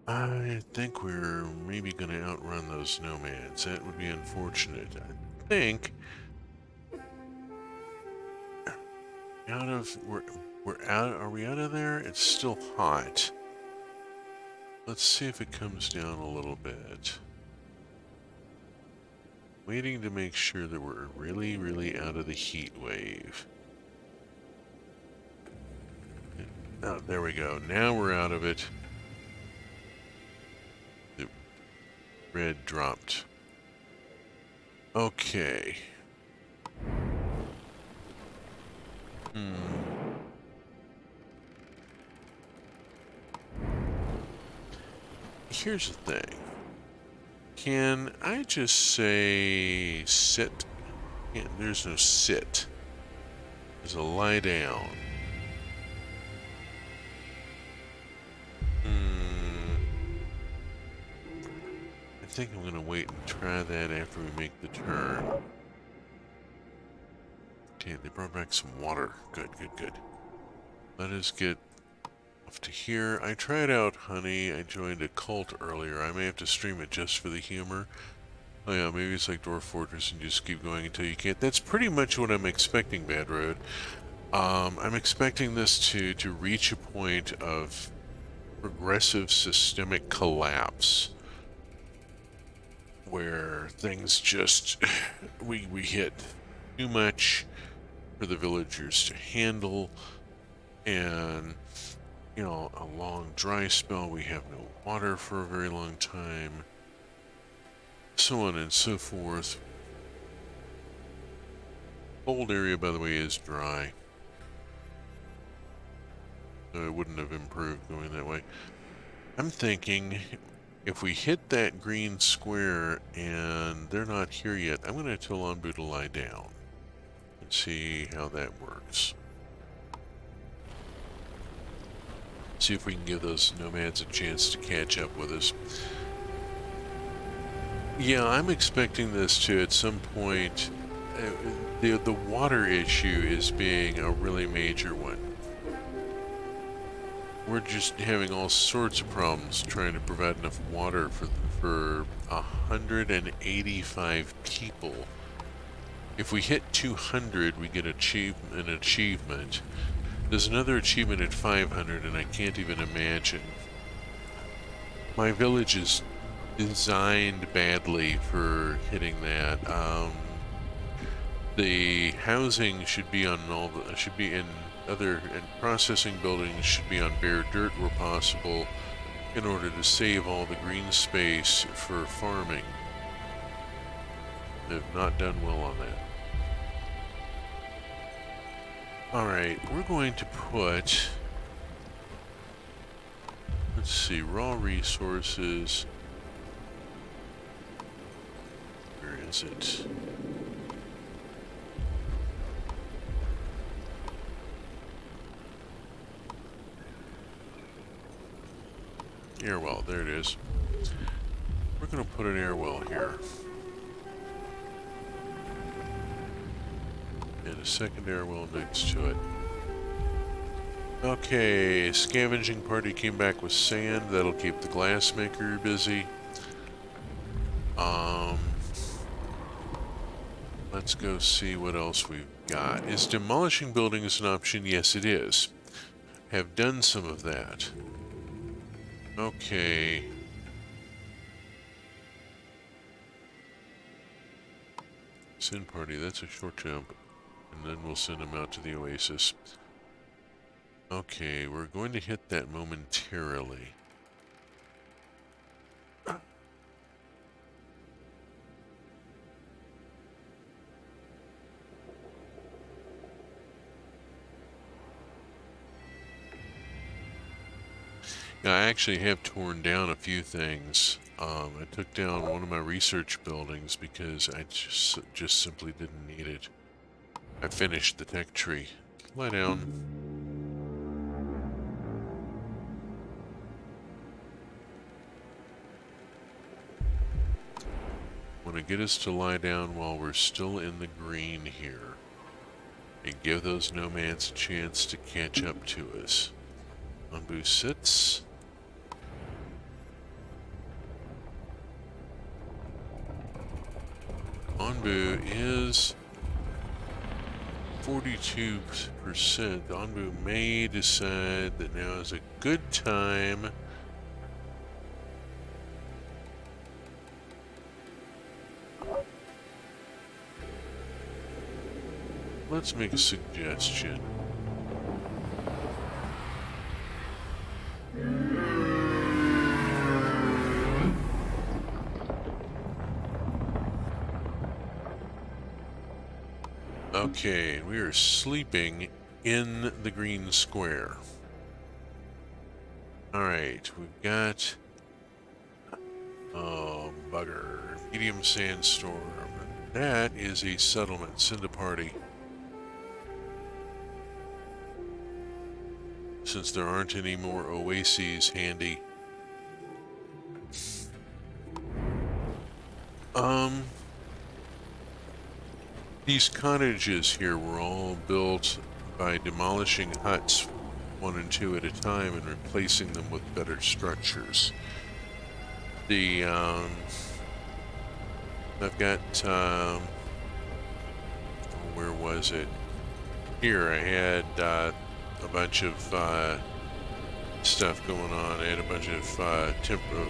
I think we're maybe going to outrun those nomads. That would be unfortunate. I think we're out. Are we out of there? It's still hot. Let's see if it comes down a little bit. Waiting to make sure that we're really, really out of the heat wave. Oh, there we go. Now we're out of it. The red dropped. Okay. Here's the thing. Can I just say sit? Yeah, there's no sit. There's a lie down. I think I'm going to wait and try that after we make the turn. Okay, they brought back some water. Good, good, good. Let us get off to here. I tried out honey. I joined a cult earlier. I may have to stream it just for the humor. Oh yeah, maybe it's like Dwarf Fortress and just keep going until you can't. That's pretty much what I'm expecting, Bad Road. I'm expecting this to reach a point of progressive systemic collapse where things just we hit too much for the villagers to handle, and you know, a long dry spell, we have no water for a very long time, so on and so forth. Cold area, by the way, is dry, so it wouldn't have improved going that way. I'm thinking if we hit that green square and they're not here yet, I'm going to tell Anbu to lie down and see how that works. See if we can give those nomads a chance to catch up with us. Yeah, I'm expecting this to, at some point, the water issue is being a really major one. We're just having all sorts of problems trying to provide enough water for 185 people. If we hit 200, we get an achievement. There's another achievement at 500, and I can't even imagine. My village is designed badly for hitting that. The housing should be on and processing buildings should be on bare dirt where possible in order to save all the green space for farming. They've not done well on that. Alright, we're going to put, let's see, raw resources. Where is it? Air well, there it is. We're going to put an air well here. And a second air well next to it. Okay, scavenging party came back with sand. That'll keep the glassmaker busy. Let's go see what else we've got. Is demolishing buildings an option? Yes, it is. Have done some of that. Okay. Send party, that's a short jump. And then we'll send them out to the oasis. Okay, we're going to hit that momentarily. Now, I actually have torn down a few things. I took down one of my research buildings because I just simply didn't need it. I finished the tech tree. Lie down. Want to get us to lie down while we're still in the green here. And give those nomads a chance to catch up to us. Anbu sits. Anbu is 42%. Anbu may decide that now is a good time let's make a suggestion. Okay, we are sleeping in the green square. Alright, we've got... oh, bugger. Medium sandstorm. That is a settlement. Send a party. Since there aren't any more oases handy. These cottages here were all built by demolishing huts 1 and 2 at a time and replacing them with better structures. The, I've got, where was it? Here, I had, a bunch of, stuff going on. I had a bunch of,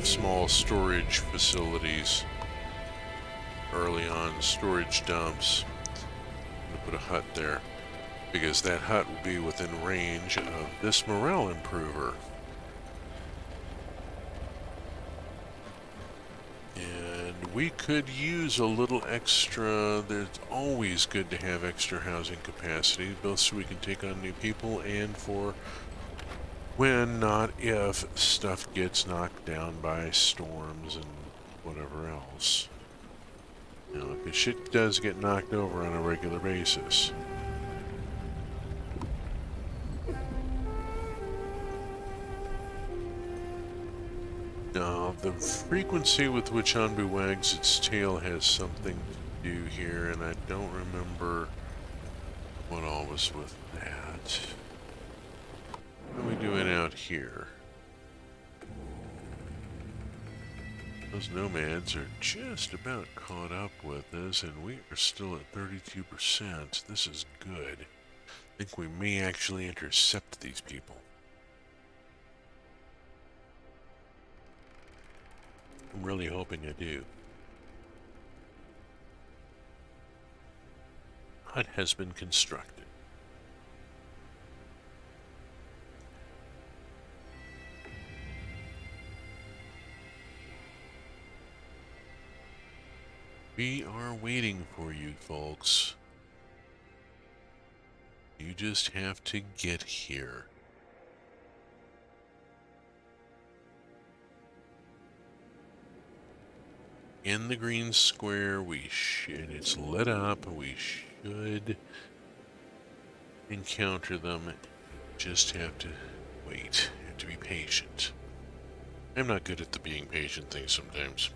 small storage facilities early on, storage dumps. I'm gonna put a hut there, because that hut will be within range of this morale improver. And we could use a little extra. There's always good to have extra housing capacity, both so we can take on new people and for when, not if, stuff gets knocked down by storms and whatever else. You know, because shit does get knocked over on a regular basis. Now, the frequency with which Anbu wags its tail has something to do here, and I don't remember what all was with that. What are we doing out here? Those nomads are just about caught up with us, and we are still at 32%. This is good. I think we may actually intercept these people. I'm really hoping I do. Hut has been constructed. We are waiting for you, folks. You just have to get here. In the green square, and it's lit up, we should encounter them. Just have to wait, have to be patient. I'm not good at the being patient thing sometimes.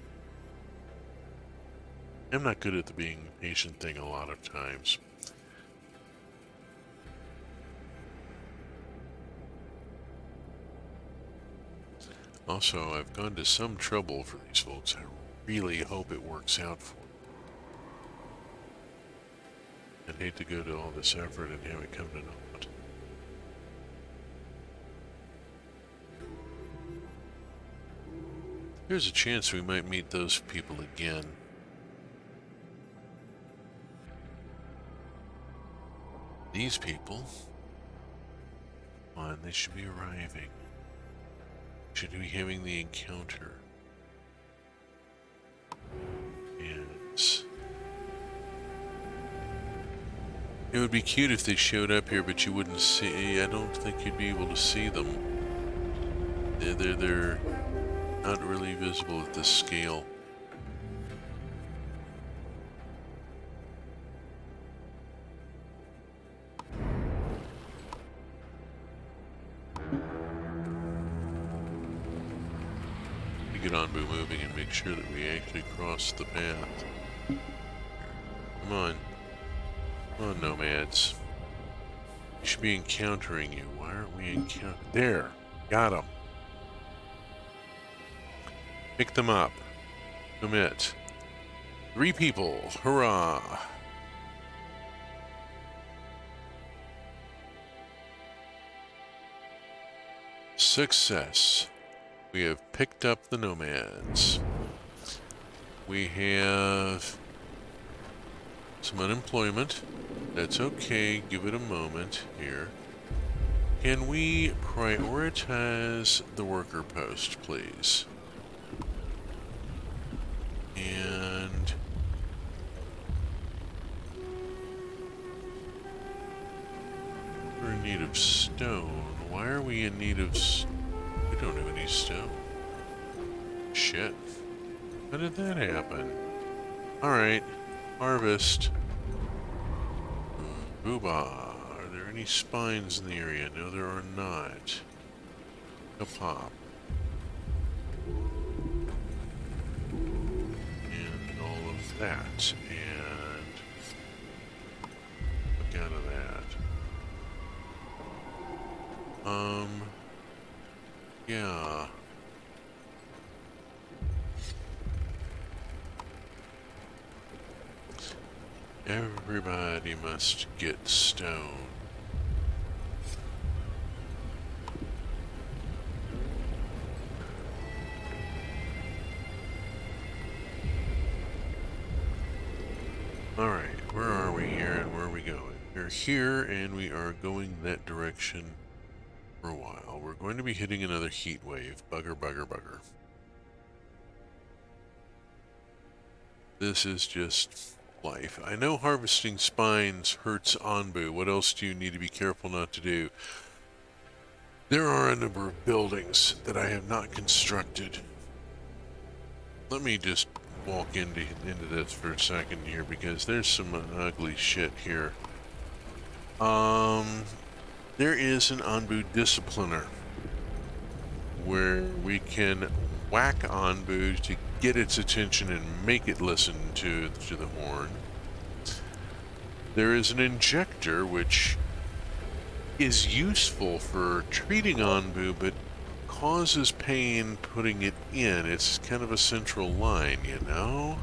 I'm not good at the being patient thing a lot of times. Also, I've gone to some trouble for these folks. I really hope it works out for them. I'd hate to go to all this effort and have it come to naught. There's a chance we might meet those people again. These people Come on, they should be arriving. Should be having the encounter. Yes. It would be cute if they showed up here, but you wouldn't see. I don't think you'd be able to see them. They're not really visible at this scale. We get Anbu moving and make sure that we actually cross the path. Come on. Come on, nomads. We should be encountering you. Why aren't we encountering? There! Got them. Pick them up. Commit. 3 people. Hurrah! Success. We have picked up the nomads. We have some unemployment. That's okay. Give it a moment here. Can we prioritize the worker post, please? And we're in need of stone. Why are we in need of we don't have any stone. Shit. How did that happen? Alright. Harvest. Booba. Are there any spines in the area? No, there are not. A pop. And all of that. And look out of that. Yeah. Everybody must get stone. Alright, where are we here and where are we going? We're here and we are going that direction for a while. We're going to be hitting another heat wave. Bugger, bugger, bugger. This is just life. I know harvesting spines hurts Anbu. What else do you need to be careful not to do? There are a number of buildings that I have not constructed. Let me just walk into this for a second here because there's some ugly shit here. There is an Anbu discipliner where we can whack Anbu to get its attention and make it listen to the horn. There is an injector which is useful for treating Anbu but causes pain putting it in. It's kind of a central line, you know?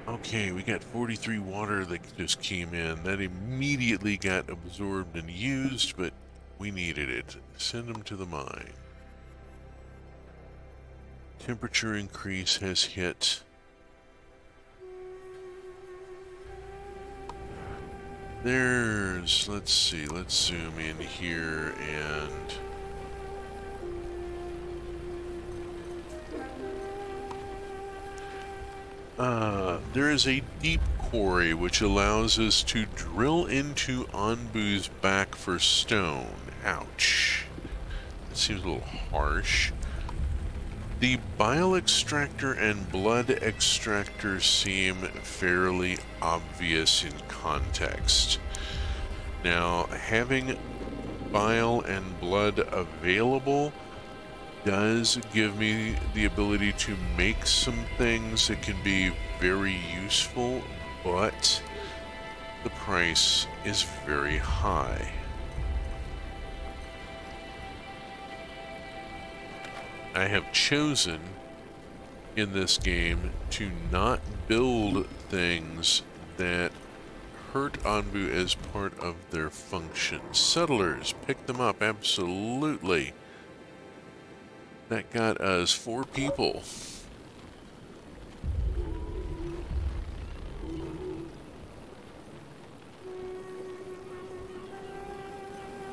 Okay, we got 43 water that just came in. That immediately got absorbed and used, but we needed it. Send them to the mine. Temperature increase has hit. There's, let's see, let's zoom in here and there is a deep quarry which allows us to drill into Anbu's back for stone. Ouch. That seems a little harsh. The bile extractor and blood extractor seem fairly obvious in context. Now, having bile and blood available does give me the ability to make some things that can be very useful, but the price is very high. I have chosen in this game to not build things that hurt Anbu as part of their function. Settlers, pick them up, absolutely. That got us 4 people.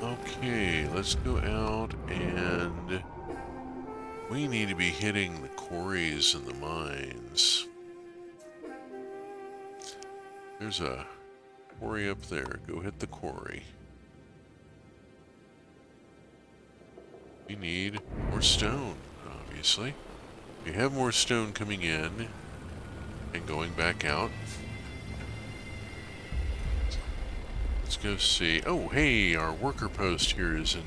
Okay. let's go out and we need to be hitting the quarries and the mines. There's a quarry up there. Go hit the quarry. We need more stone, obviously. We have more stone coming in and going back out. Let's go see. Oh, hey, our worker post here is in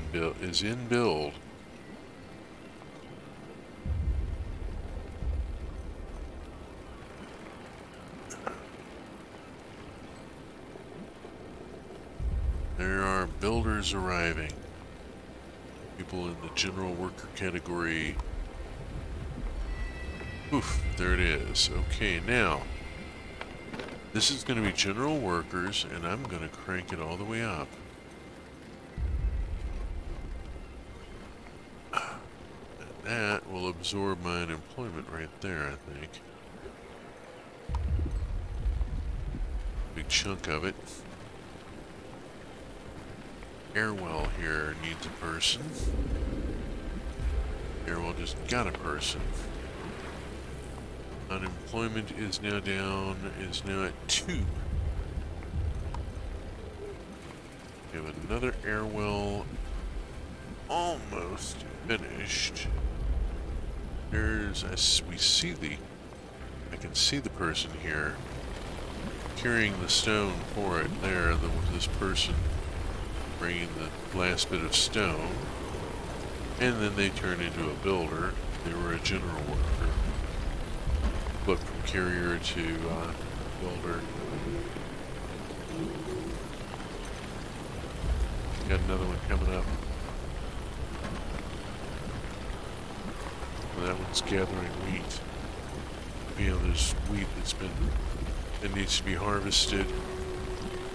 build. There are builders arriving. People in the general worker category. Oof, there it is. Okay, now, this is going to be general workers, and I'm going to crank it all the way up. And that will absorb my unemployment right there, I think. Big chunk of it. Airwell here needs a person. Airwell just got a person. Unemployment is now at 2. We have another airwell almost finished. I can see the person here carrying the stone for it there, this person bringing the last bit of stone, and then they turn into a builder. They were a general worker. Flip from carrier to builder. Got another one coming up. Well, that one's gathering wheat. You know, there's wheat that needs to be harvested.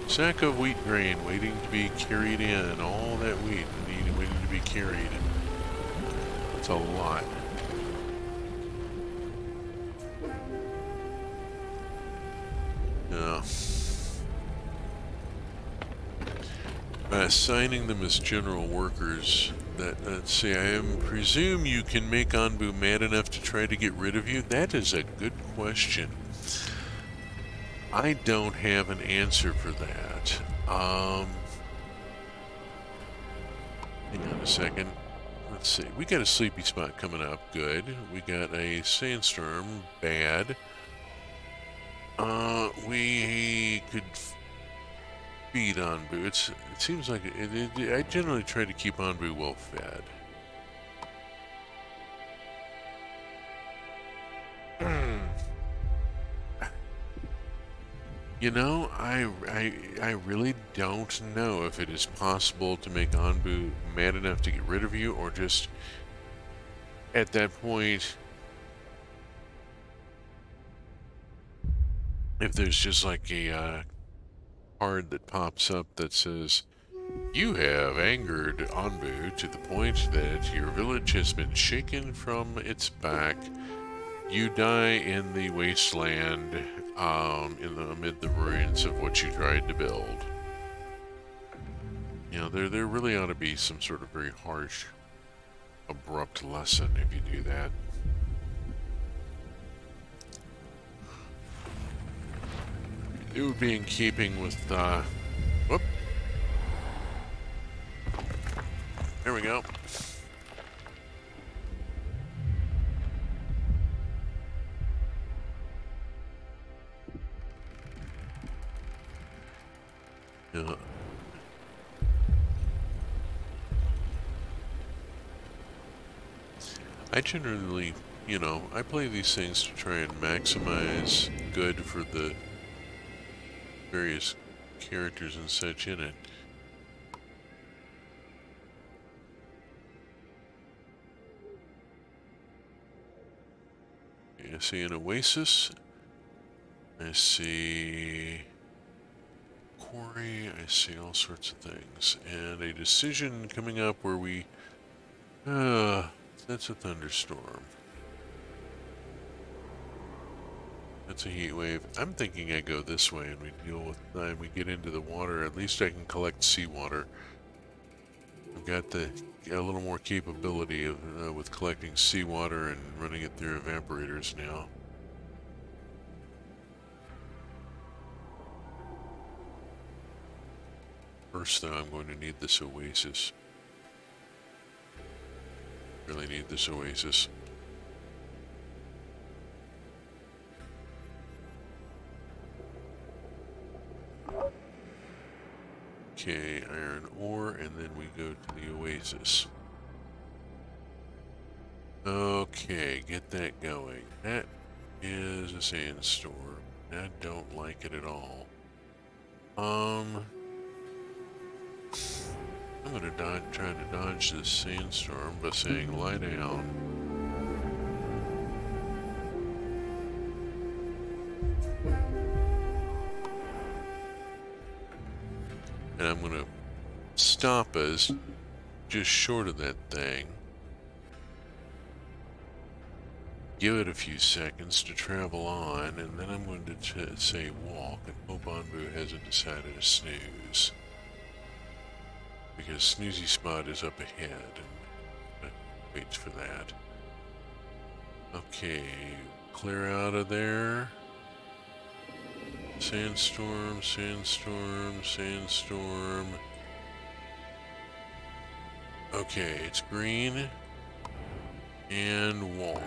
Sack of wheat grain waiting to be carried in. All that wheat waiting to be carried. That's a lot. Yeah. By assigning them as general workers, let's see, I presume you can make Anbu mad enough to try to get rid of you? That is a good question. I don't have an answer for that. Hang on a second. Let's see. We got a sleepy spot coming up. Good. We got a sandstorm. Bad. We could feed Anbu. It seems like I generally try to keep Anbu well fed. You know, I really don't know if it is possible to make Anbu mad enough to get rid of you, or just at that point, if there's just like a card that pops up that says, you have angered Anbu to the point that your village has been shaken from its back. You die in the wasteland, amid the ruins of what you tried to build. You know, there really ought to be some sort of very harsh, abrupt lesson if you do that. It would be in keeping with, whoop. There we go. Yeah. I generally, you know, I play these things to try and maximize good for the various characters and such in it. I see an oasis. I see quarry. I see all sorts of things. And a decision coming up where we... that's a thunderstorm. That's a heat wave. I'm thinking I go this way and we deal with... and we get into the water. At least I can collect seawater. I'm got a little more capability of with collecting seawater and running it through evaporators now. First, though, I'm going to need this oasis. Really need this oasis. Okay, iron ore, and then we go to the oasis. Okay, get that going. That is a sandstorm. I don't like it at all. I'm gonna try to dodge this sandstorm by saying lie down. And I'm gonna stop us just short of that thing. Give it a few seconds to travel on, and then I'm going to say walk, and hope Anbu hasn't decided to snooze. Because Snoozy Spot is up ahead, and waits for that. Okay, clear out of there. Sandstorm, sandstorm, sandstorm. Okay, it's green. And walk.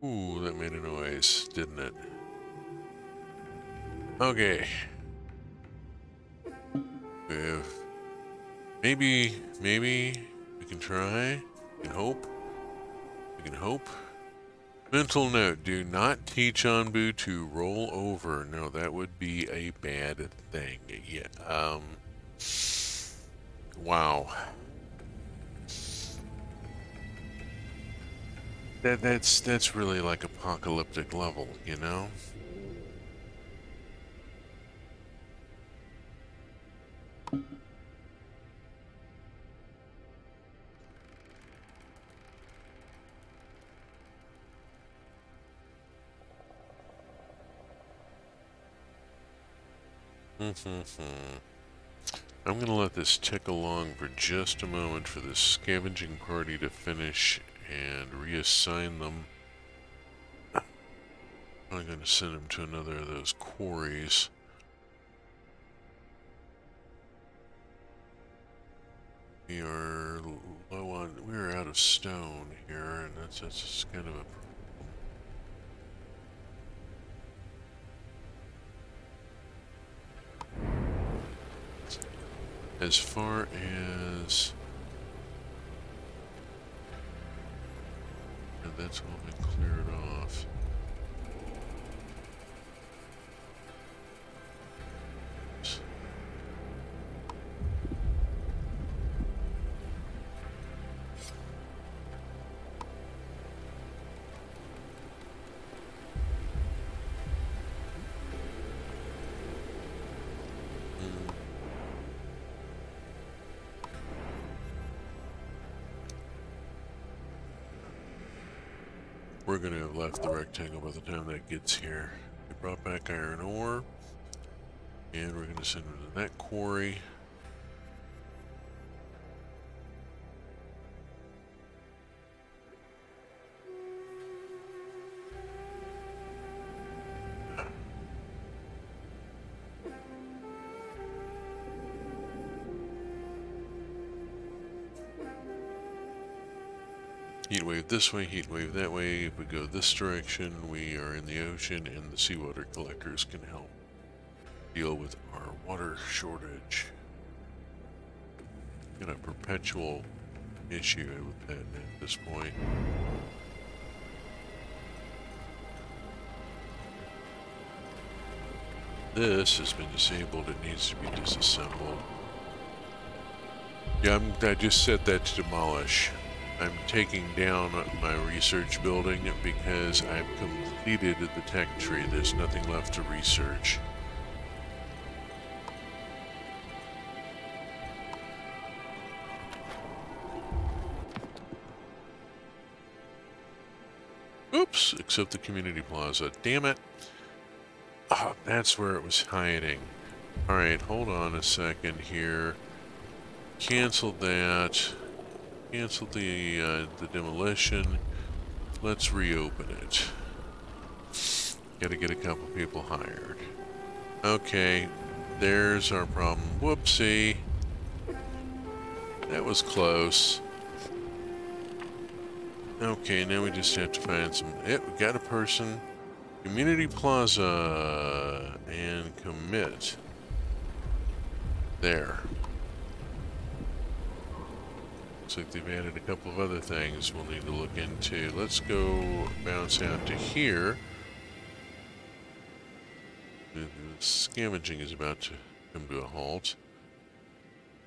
Ooh, that made a noise, didn't it? Okay. Maybe we can try. We can hope. We can hope. Mental note, do not teach Anbu to roll over. No, that would be a bad thing. Yeah, wow. That's really like apocalyptic level, you know? I'm going to let this tick along for just a moment for this scavenging party to finish and reassign them. I'm going to send them to another of those quarries. We are low on, we are out of stone here, and that's kind of a as far as and that's all been cleared off. We're going to have left the rectangle by the time that gets here. We brought back iron ore, and we're going to send it to that quarry. Heat wave this way, heat wave that way. If we go this direction, we are in the ocean, and the seawater collectors can help deal with our water shortage. Got a perpetual issue with that at this point. This has been disabled. It needs to be disassembled. Yeah, I just set that to demolish. I'm taking down my research building because I've completed the tech tree. There's nothing left to research. Oops, except the community plaza. Damn it. Oh, that's where it was hiding. Alright, hold on a second here. Canceled that. Canceled the demolition. Let's reopen it. Gotta get a couple people hired. Okay, there's our problem. Whoopsie. That was close. Okay, now we just have to find some... we got a person. Community Plaza. And commit. There. Looks like they've added a couple of other things we'll need to look into. Let's go bounce out to here. The scavenging is about to come to a halt.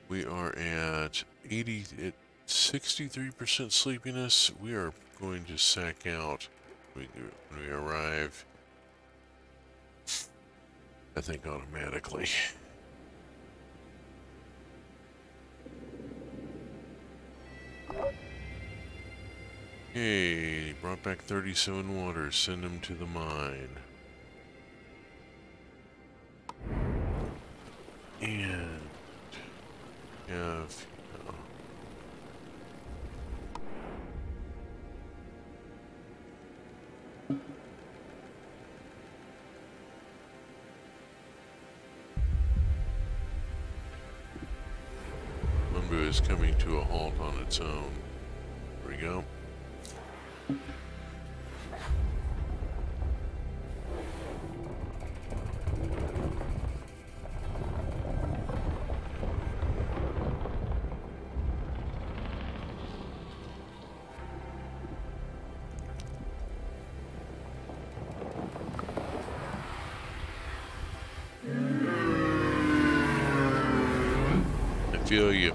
We are at 63% sleepiness. We are going to sack out when we arrive, I think, automatically. Hey, brought back 37 waters. Send them to the mine. And have... Mumbu is coming to a halt on its own. There we go. I feel you.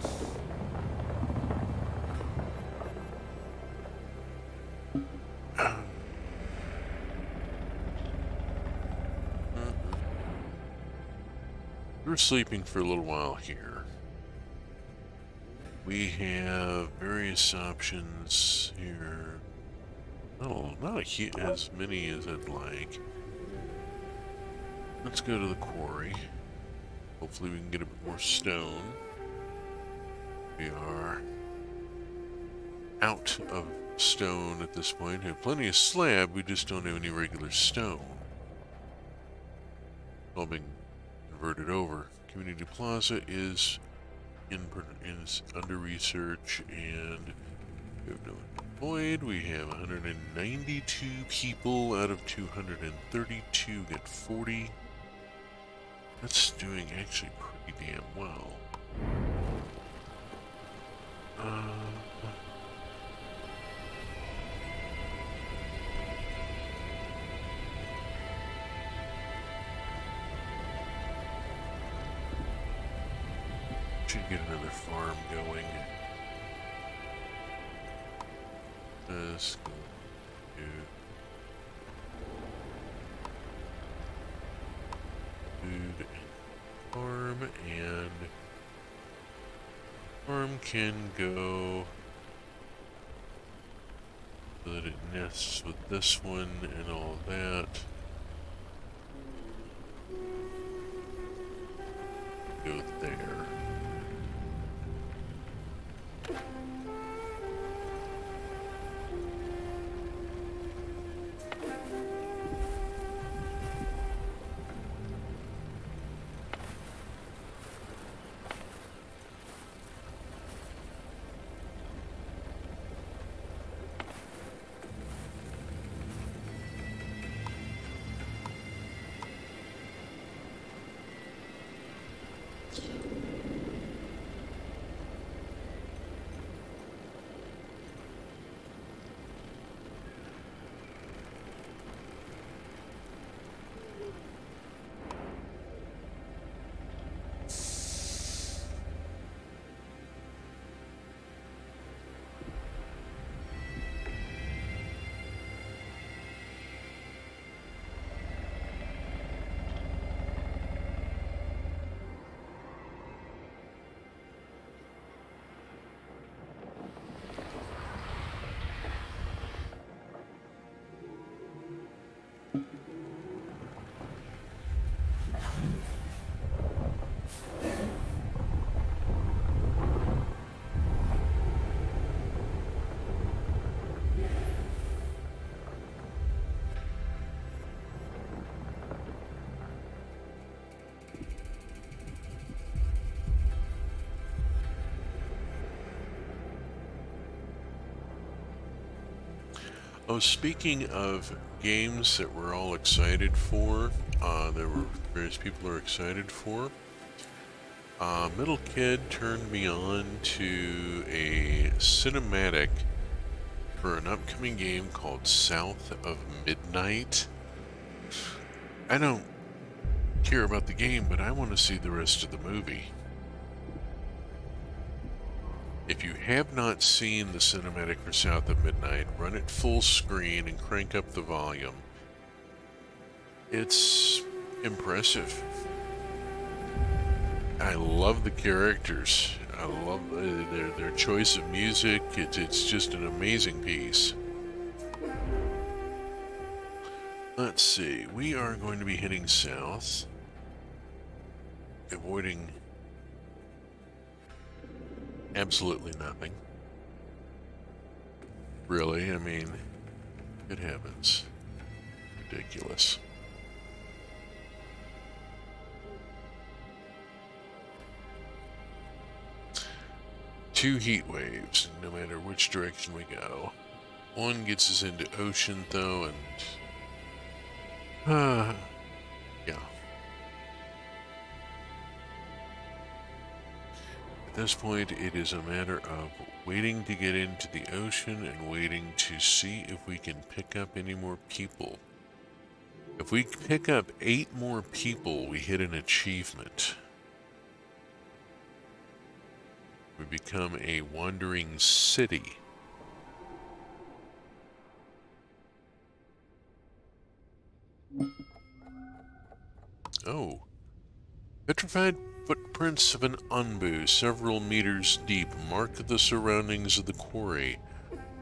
We're sleeping for a little while here. We have various options here. Not as many as I'd like. Let's go to the quarry. Hopefully we can get a bit more stone. We are out of stone at this point. We have plenty of slab, we just don't have any regular stone. All been converted over. Community Plaza is under research, and we have no employed. We have 192 people out of 232. Get 40. That's doing actually pretty damn well. Should get another farm going. Let's go to food farm, and farm can go so that it nests with this one and all that. Go there. Oh, speaking of games that we're all excited for, there were various people are excited for. Middle Kid turned me on to a cinematic for an upcoming game called South of Midnight. I don't care about the game, but I want to see the rest of the movie. If you have not seen the cinematic for South of Midnight, run it full screen and crank up the volume. It's impressive. I love the characters. I love their choice of music. It's just an amazing piece. Let's see. We are going to be heading south, avoiding absolutely nothing. Really, I mean, it happens. Ridiculous. Two heat waves, no matter which direction we go. One gets us into ocean, though, and... yeah. At this point, it is a matter of waiting to get into the ocean and waiting to see if we can pick up any more people. If we pick up 8 more people, we hit an achievement. We become a wandering city. Oh. Petrified footprints of an Onbu several meters deep mark the surroundings of the quarry.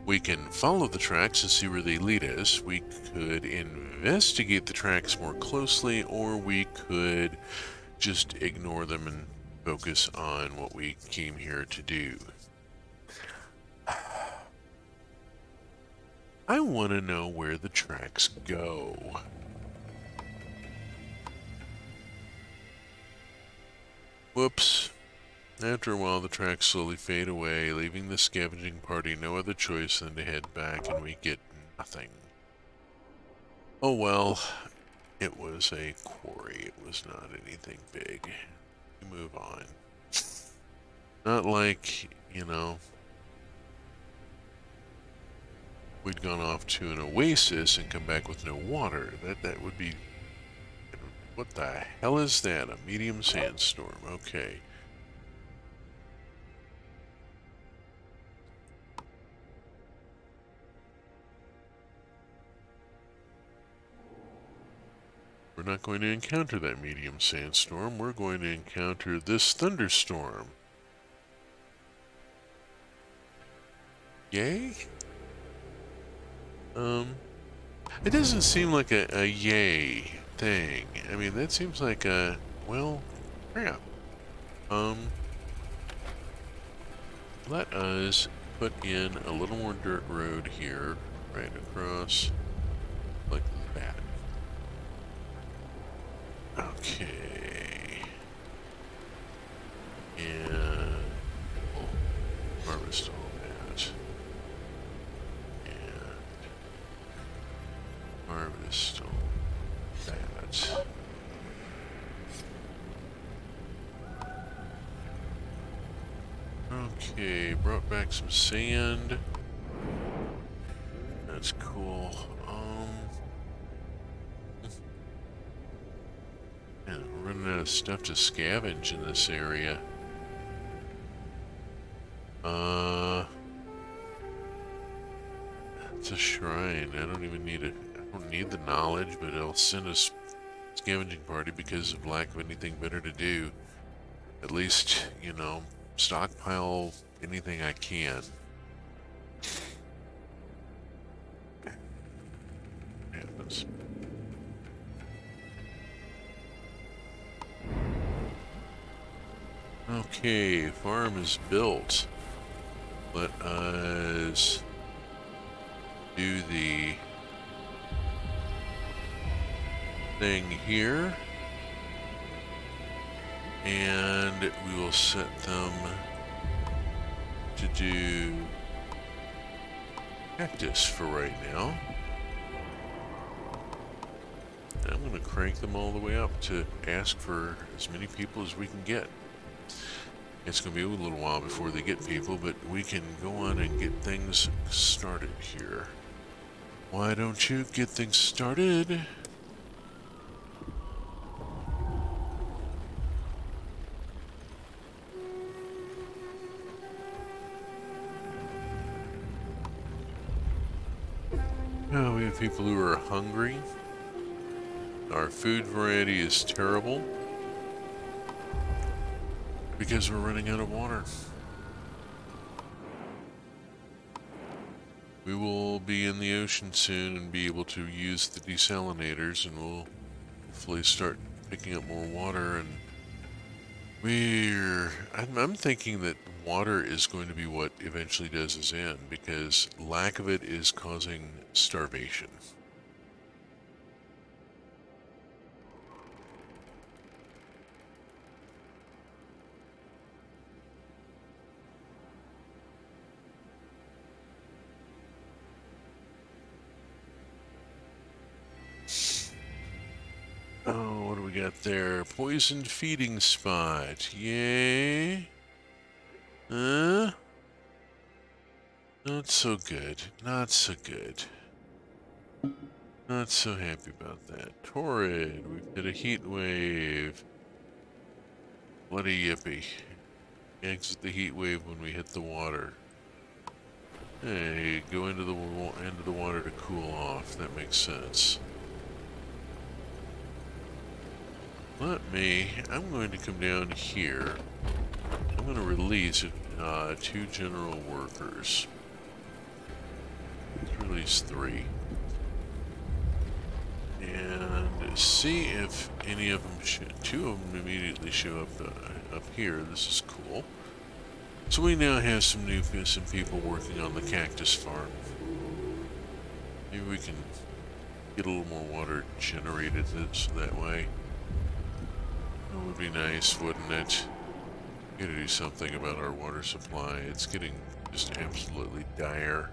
We can follow the tracks and see where they lead us. We could investigate the tracks more closely, or we could just ignore them and focus on what we came here to do. I want to know where the tracks go. Whoops. After a while, the tracks slowly fade away, leaving the scavenging party no other choice than to head back, and we get nothing. Oh well, it was a quarry. It was not anything big. We move on. Not like, you know, we'd gone off to an oasis and come back with no water. That would be... What the hell is that? A medium sandstorm. Okay. We're not going to encounter that medium sandstorm. We're going to encounter this thunderstorm. Yay? It doesn't seem like a yay thing. I mean, that seems like a, well, crap. Let us put in a little more dirt road here, right across, like that. Okay. And we'll harvest all that. And harvest all that. Okay, brought back some sand. That's cool. Yeah, we're running out of stuff to scavenge in this area. It's a shrine. I don't even need it. I don't need the knowledge, but it'll send us scavenging party because of lack of anything better to do. At least, you know, stockpile anything I can. Happens. Okay, farm is built. Let us do the thing here. And we will set them to do cactus for right now. I'm going to crank them all the way up to ask for as many people as we can get. It's going to be a little while before they get people, but we can go on and get things started here. Why don't you get things started? Oh, we have people who are hungry. Our food variety is terrible because we're running out of water. We will be in the ocean soon and be able to use the desalinators, and we'll hopefully start picking up more water. And I'm thinking that water is going to be what eventually does us in, because lack of it is causing starvation. Oh, what do we got there? Poisoned feeding spot. Yay. Not so good. Not so good. Not so happy about that. Torrid. We've hit a heat wave. Bloody yippee. Exit the heat wave when we hit the water. Hey, go into the water to cool off. That makes sense. I'm going to come down here. I'm going to release 2 general workers. Let's release 3. And see if any of them 2 of them immediately show up here. This is cool. So we now have some people working on the cactus farm. Maybe we can get a little more water generated that way. That would be nice, wouldn't it? We gotta do something about our water supply. It's getting just absolutely dire.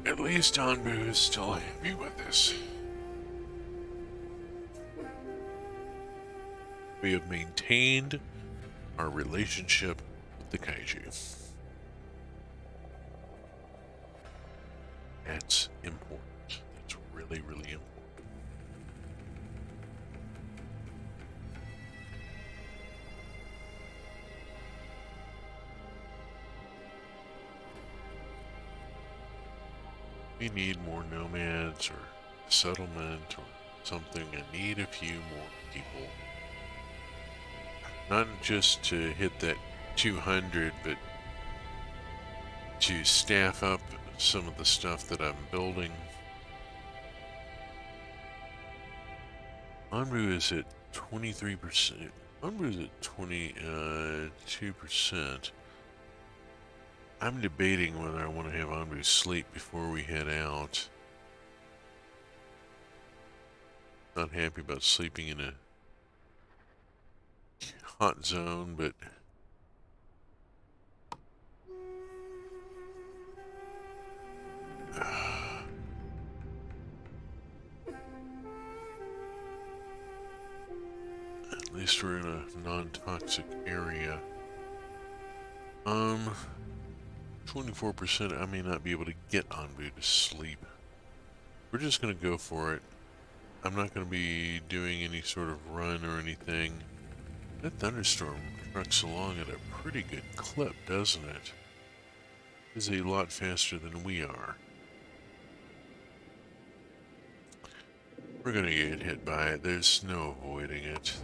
At least Anbu is still happy with this. We have maintained our relationship with the kaiju. That's important. That's really, really important. We need more nomads or settlement or something. I need a few more people. Not just to hit that 200, but to staff up some of the stuff that I'm building. Anbu is at 23%. Anbu is at 22%. I'm debating whether I want to have Anbu sleep before we head out. Not happy about sleeping in a hot zone, but at least we're in a non-toxic area. 24%, I may not be able to get Anbu to sleep. We're just going to go for it. I'm not going to be doing any sort of run or anything. That thunderstorm trucks along at a pretty good clip, doesn't it? It's a lot faster than we are. We're going to get hit by it. There's no avoiding it.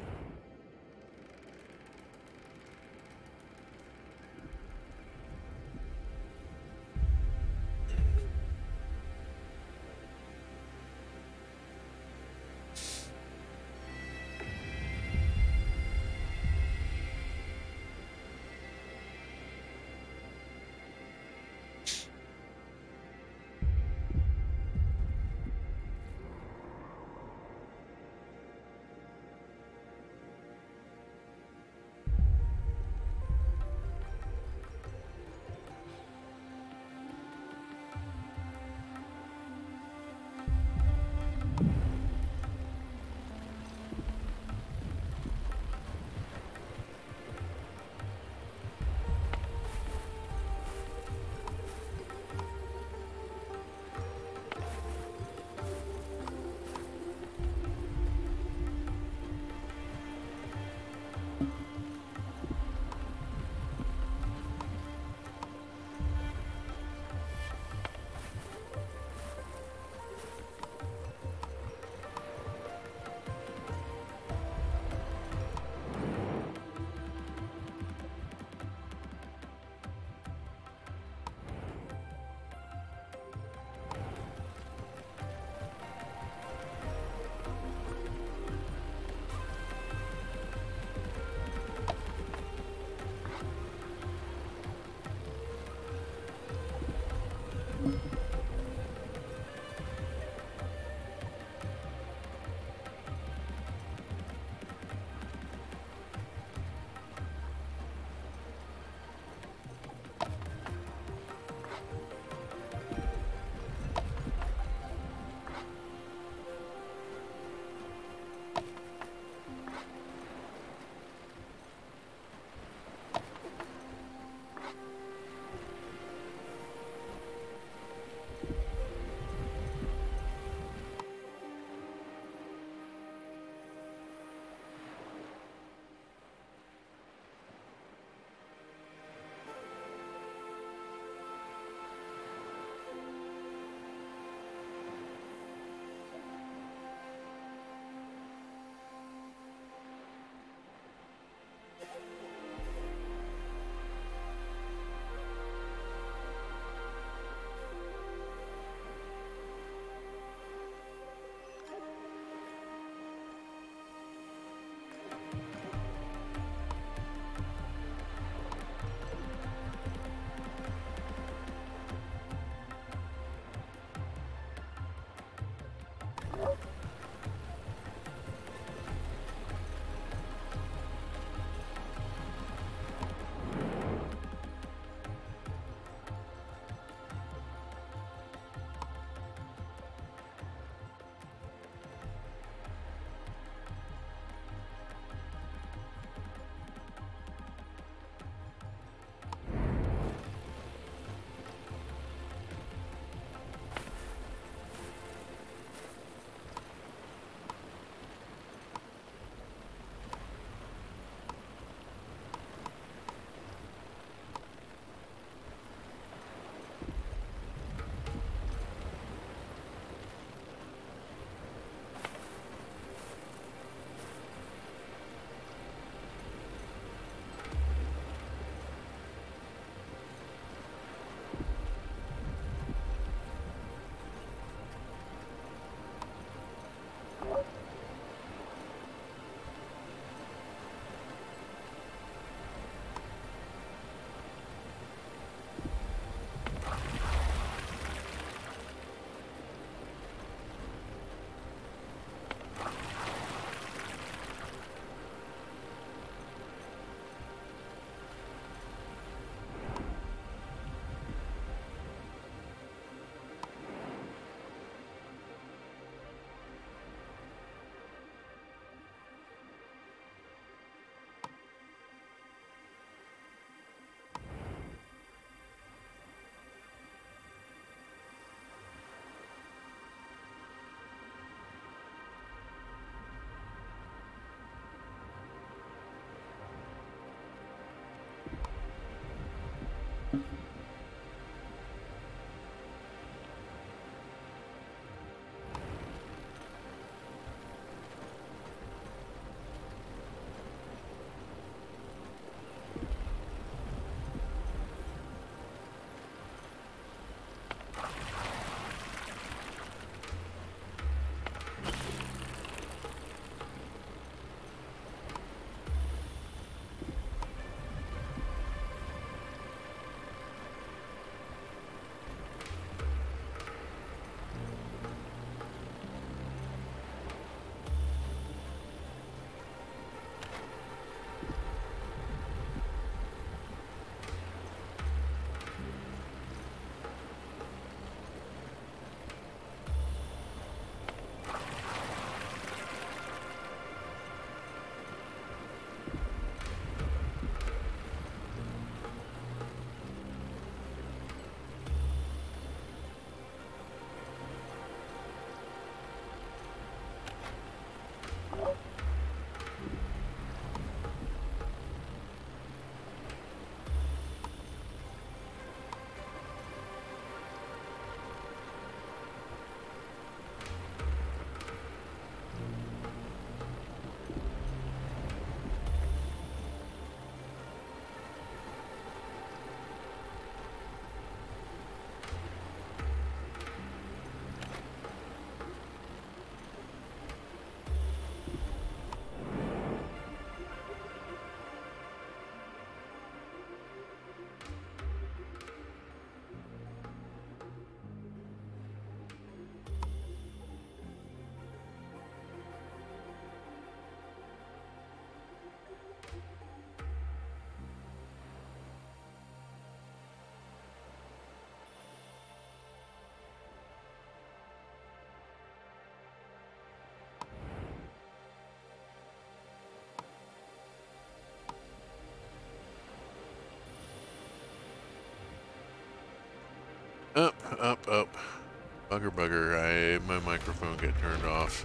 bugger, my microphone got turned off.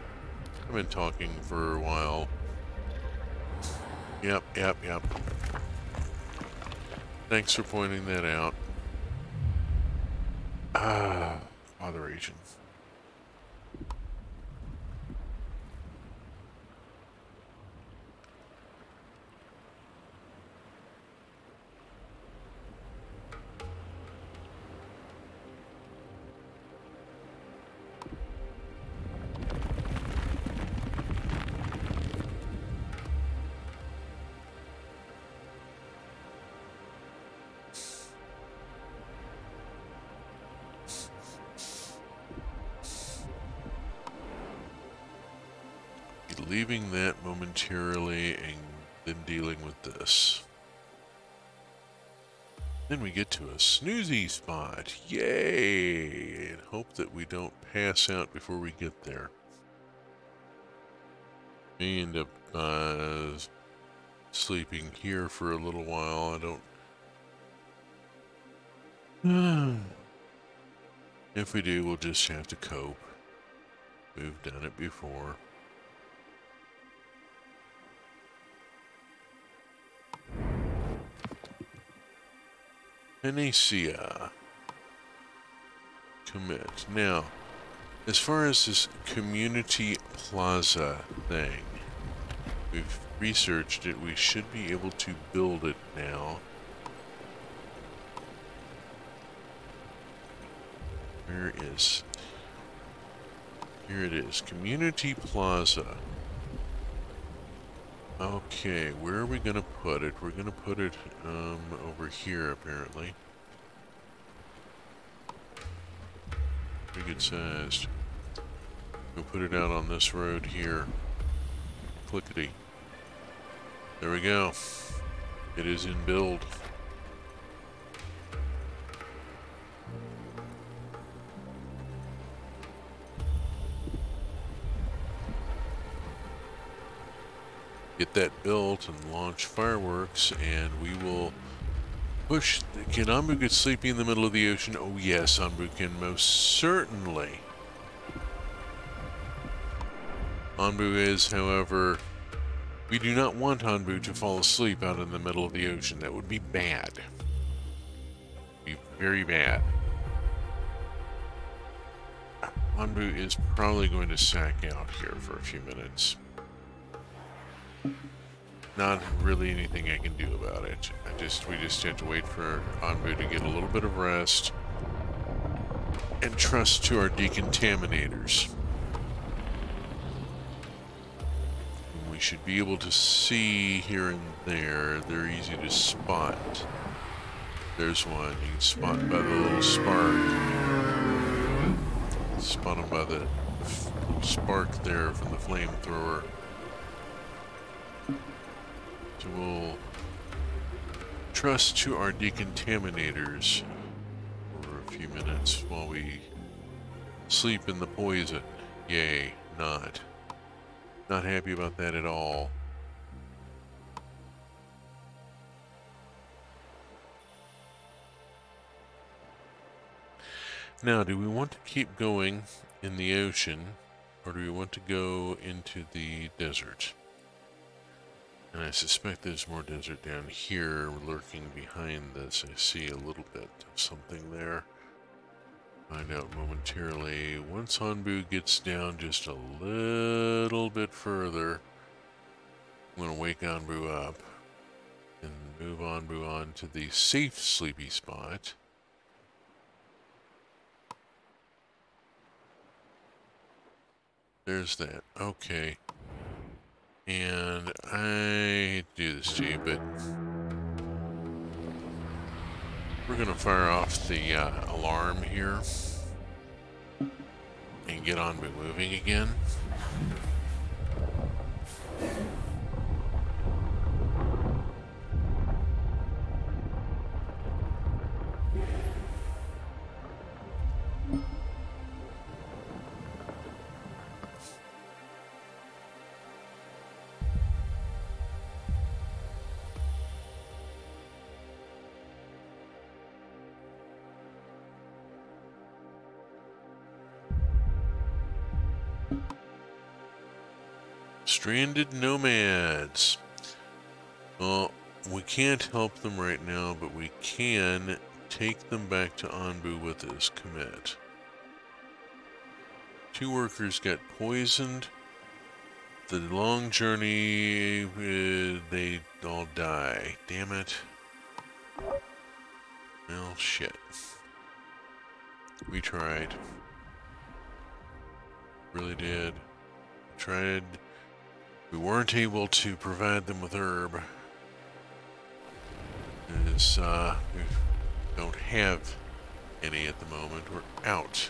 I've been talking for a while. Yep. Thanks for pointing that out. Botheration. Leaving that momentarily and then dealing with this. Then we get to a snoozy spot. Yay! And hope that we don't pass out before we get there. May end up sleeping here for a little while. I don't... If we do, we'll just have to cope. We've done it before. Panacea. Commit. Now, as far as this community plaza thing, we've researched it. We should be able to build it now. Where is... Here it is. Community plaza. Okay, where are we going to put it? We're going to put it over here, apparently. Pretty good sized. We'll put it out on this road here. Clickety. There we go. It is in build. Get that built and launch fireworks, and we will push. Can Anbu get sleepy in the middle of the ocean? Oh yes, Anbu can most certainly. Anbu is, however, we do not want Anbu to fall asleep out in the middle of the ocean. That would be bad. Be very bad. Anbu is probably going to sack out here for a few minutes. Not really anything I can do about it. We just have to wait for Anbu to get a little bit of rest and trust to our decontaminators. We should be able to see here and there. They're easy to spot. There's one. You can spot by the little spark. Spot them by the little spark there from the flamethrower. So we'll trust to our decontaminators for a few minutes while we sleep in the poison. Yay, not. Not happy about that at all. Now, do we want to keep going in the ocean, or do we want to go into the desert? And I suspect there's more desert down here lurking behind this. I see a little bit of something there. Find out momentarily. Once Anbu gets down just a little bit further, I'm going to wake Anbu up and move Anbu on to the safe sleepy spot. There's that. Okay. And I hate to do this to you, but we're going to fire off the alarm here and get Anbu moving again. Stranded nomads. Well, we can't help them right now, but we can take them back to Anbu with this commit. 2 workers got poisoned. The long journey, they all die. Damn it. Well, shit. We tried. Really did. Tried. We weren't able to provide them with herb. Because, we don't have any at the moment. We're out.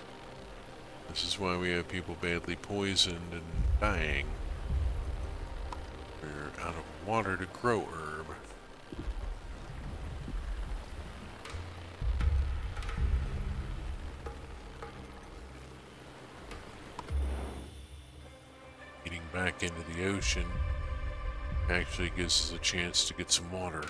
This is why we have people badly poisoned and dying. We're out of water to grow herb. Getting back into the ocean actually gives us a chance to get some water.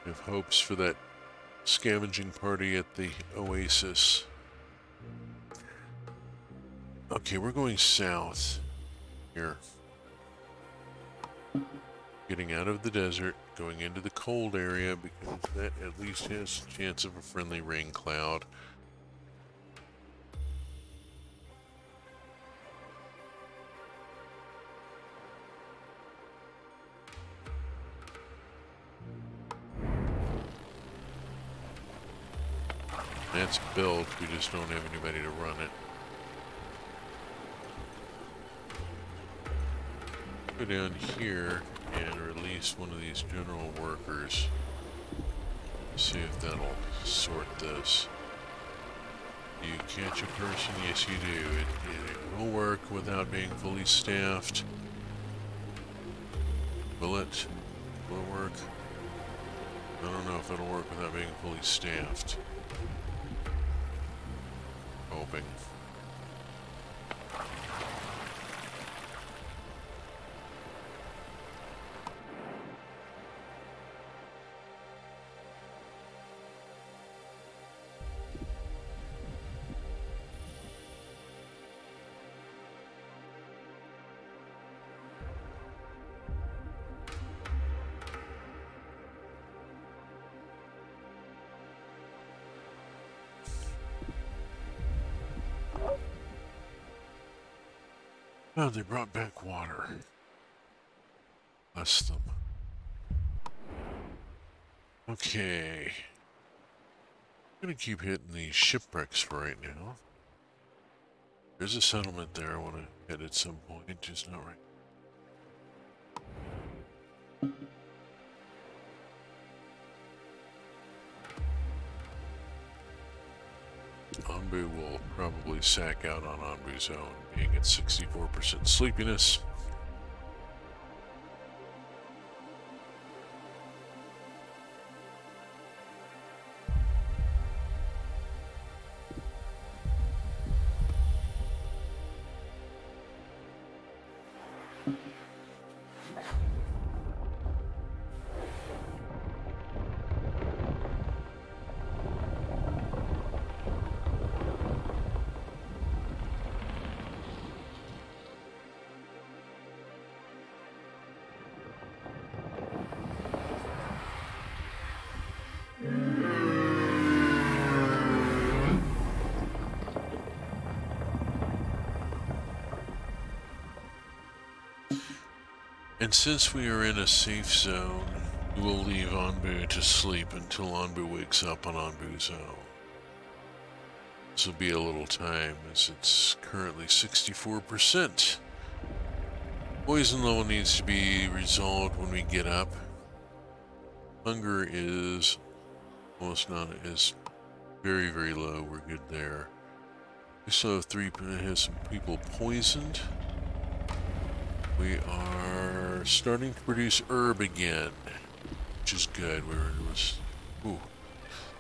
We have hopes for that scavenging party at the oasis. Okay, we're going south here. Getting out of the desert, going into the cold area because that at least has a chance of a friendly rain cloud. That's built, we just don't have anybody to run it. Go down here and release one of these general workers. See if that'll sort this. Do you catch a person? Yes, you do. It will work without being fully staffed. Will it? Will it work? I don't know if it'll work without being fully staffed. Hoping. Oh, they brought back water. Bless them. Okay. I'm gonna keep hitting these shipwrecks for right now. There's a settlement there I want to hit at some point, just not right. Anbu will probably sack out on Anbu's own, being at 64% sleepiness. And since we are in a safe zone, we will leave Anbu to sleep until Anbu wakes up on Anbu's own. This will be a little time, as it's currently 64%. Poison level needs to be resolved when we get up. Hunger is almost not as very, very low. We're good there. We still have some people poisoned. We are starting to produce herb again, which is good. Ooh,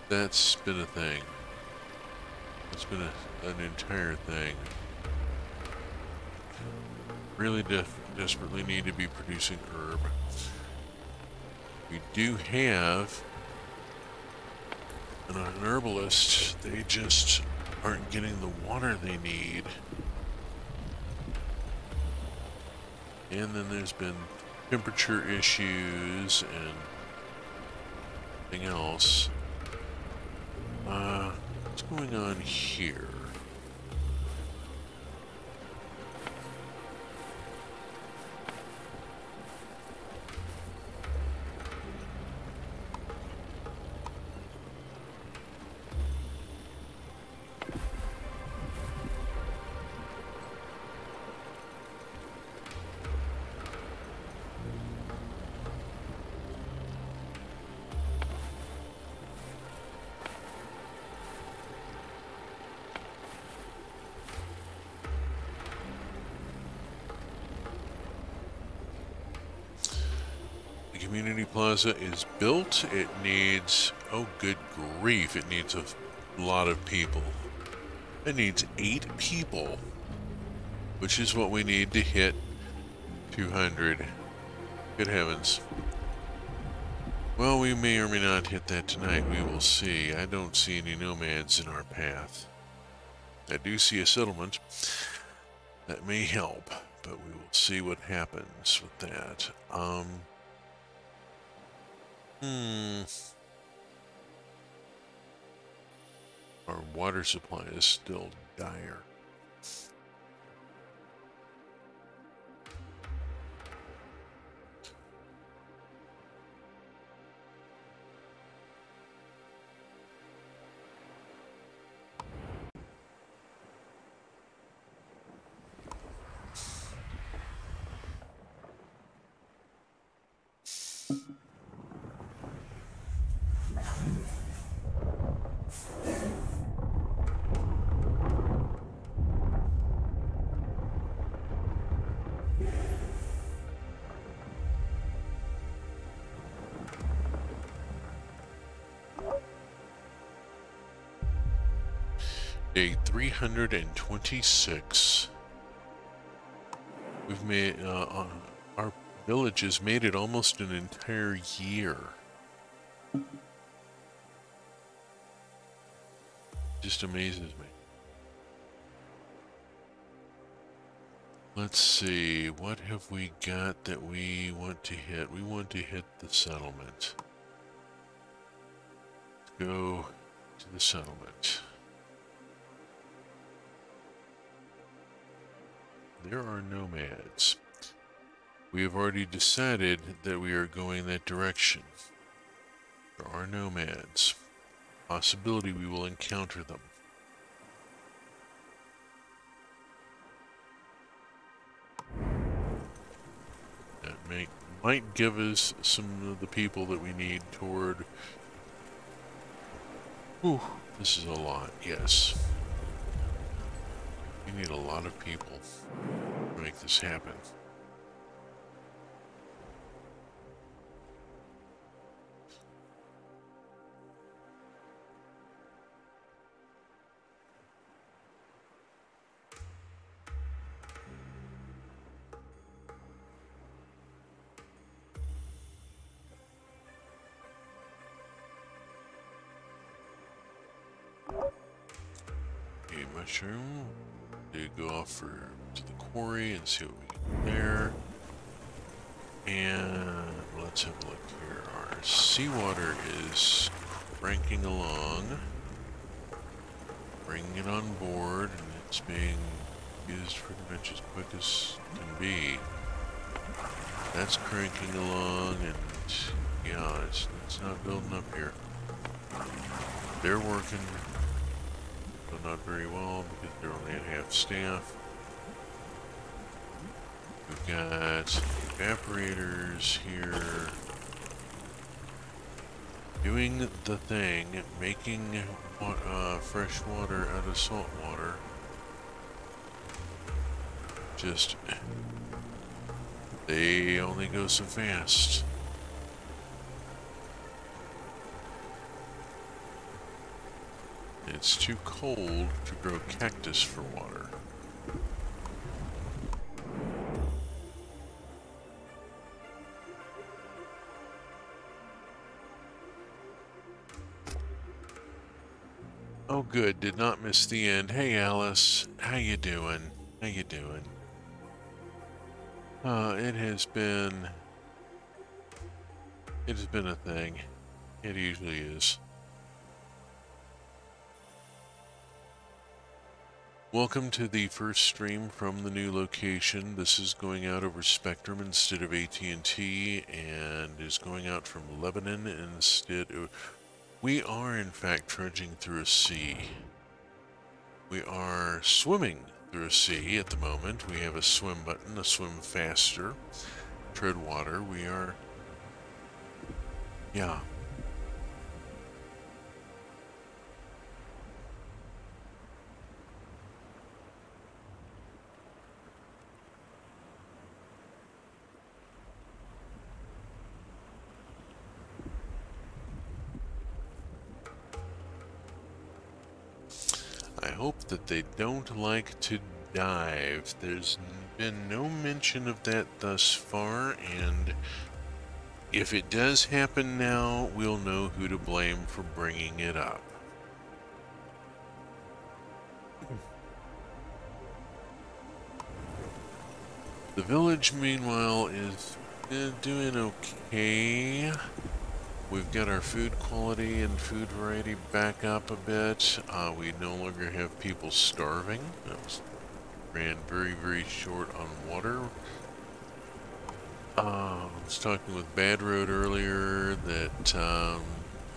that's been a thing. It's been an entire thing. Really desperately need to be producing herb. We do have an herbalist. They just aren't getting the water they need. And then there's been temperature issues and everything else. What's going on here? Community Plaza is built. It needs, oh good grief, it needs a lot of people. It needs 8 people, which is what we need to hit 200. Good heavens. Well, we may or may not hit that tonight. We will see. I don't see any nomads in our path. I do see a settlement. That may help, but we will see what happens with that. Our water supply is still dire. Day 326. We've made, our village has made it almost an entire year. Just amazes me. Let's see, what have we got that we want to hit? We want to hit the settlement. Let's go to the settlement. There are nomads. We have already decided that we are going that direction. There are nomads. Possibility we will encounter them. That might give us some of the people that we need toward... Whew, this is a lot, yes. We need a lot of people to make this happen. Okay, mushroom. Do go off to the quarry and see what we get there. And let's have a look here. Our seawater is cranking along. Bringing it on board, and it's being used pretty much as quick as can be. That's cranking along, and yeah, it's not building up here. They're working, but not very well because they're only at half staff. We've got evaporators here doing the thing, making fresh water out of salt water. Just, they only go so fast. It's too cold to grow cactus for water. Oh good, did not miss the end. Hey Alice, how you doing? How you doing? It has been a thing. It usually is. Welcome to the first stream from the new location. This is going out over Spectrum instead of AT&T, and is going out from Lebanon instead of... We are, in fact, trudging through a sea. We are swimming through a sea at the moment. We have a swim button, a swim faster, tread water. We are... Yeah. I hope that they don't like to dive. There's been no mention of that thus far, and if it does happen now, we'll know who to blame for bringing it up. The village, meanwhile, is doing okay. We've got our food quality and food variety back up a bit. We no longer have people starving. Ran very, very short on water. I was talking with Bad Road earlier that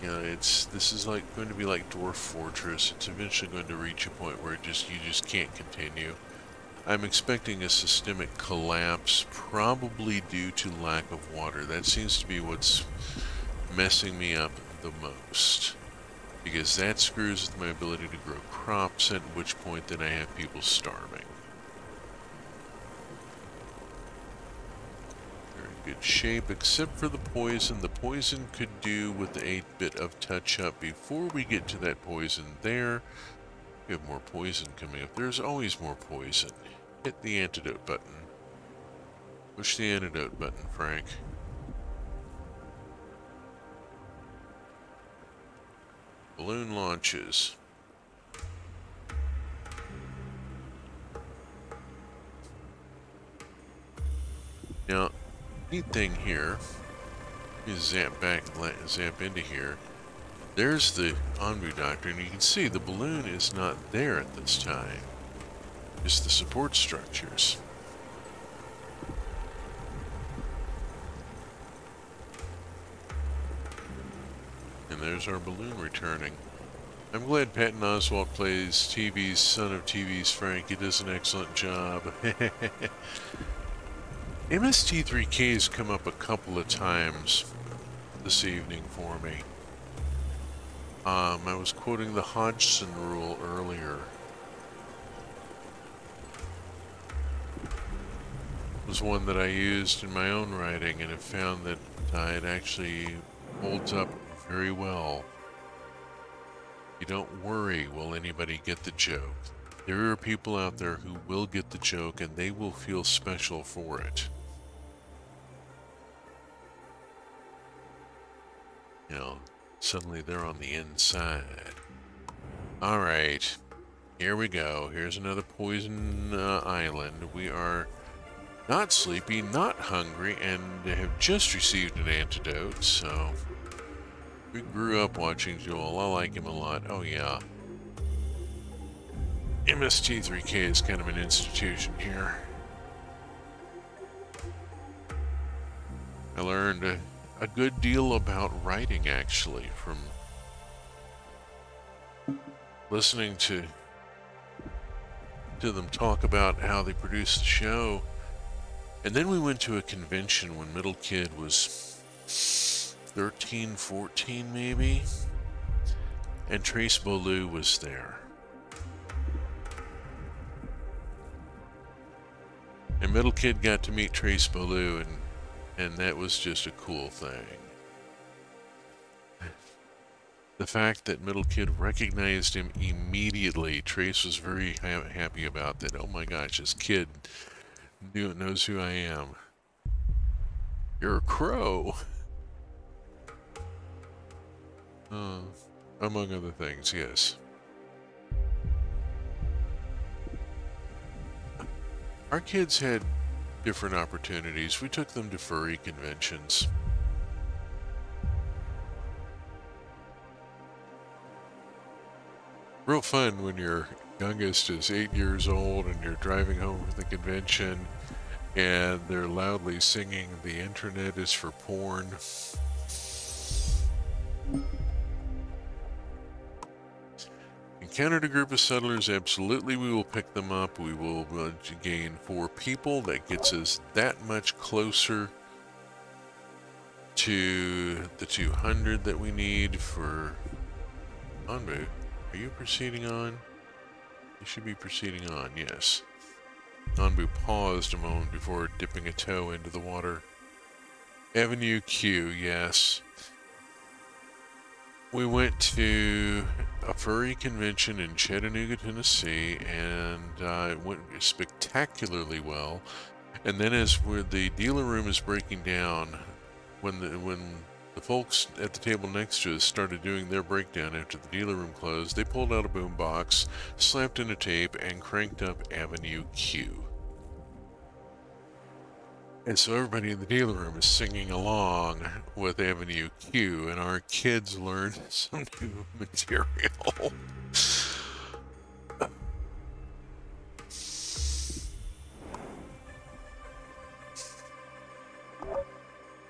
you know, this is like going to be like Dwarf Fortress. It's eventually going to reach a point where you just can't continue. I'm expecting a systemic collapse, probably due to lack of water. That seems to be what's messing me up the most, because that screws with my ability to grow crops, at which point then I have people starving. Very good shape, except for the poison. The poison could do with the 8-bit of touch-up. Before we get to that poison there, we have more poison coming up. There's always more poison. Hit the antidote button. Push the antidote button, Frank. Balloon launches. Now, neat thing here is zap into here. There's the Onbu Doctrine, and you can see the balloon is not there at this time. Just the support structures. And there's our balloon returning. I'm glad Patton Oswalt plays TV's son of TV's Frank. He does an excellent job. MST3K has come up a couple of times this evening for me. I was quoting the Hodgson rule earlier. It was one that I used in my own writing, and have found that it actually holds up very well. You don't worry, will anybody get the joke? There are people out there who will get the joke, and they will feel special for it. You know, suddenly they're on the inside. Alright, here we go. Here's another poison island. We are not sleepy, not hungry, and have just received an antidote, so... We grew up watching Joel. I like him a lot. Oh yeah. MST3K is kind of an institution here. I learned a good deal about writing, actually, from listening to them talk about how they produced the show. And then we went to a convention when Middle Kid was 13, 14 maybe, and Trace Beaulieu was there. And Middle Kid got to meet Trace Beaulieu, and that was just a cool thing. The fact that Middle Kid recognized him immediately, Trace was very happy about that. Oh my gosh, this kid knows who I am. You're a crow. Among other things, yes. Our kids had different opportunities. We took them to furry conventions. Real fun when your youngest is 8 years old and you're driving home from the convention and they're loudly singing "The Internet is for Porn." Encountered a group of settlers, absolutely we will pick them up. We will gain 4 people. That gets us that much closer to the 200 that we need for Anbu. Are you proceeding on? You should be proceeding on, yes. Anbu paused a moment before dipping a toe into the water. Avenue Q, yes. We went to a furry convention in Chattanooga, Tennessee, and it went spectacularly well. And then as the dealer room is breaking down, when the folks at the table next to us started doing their breakdown after the dealer room closed, they pulled out a boombox, slapped in a tape, and cranked up Avenue Q. And so everybody in the dealer room is singing along with Avenue Q, and our kids learned some new material.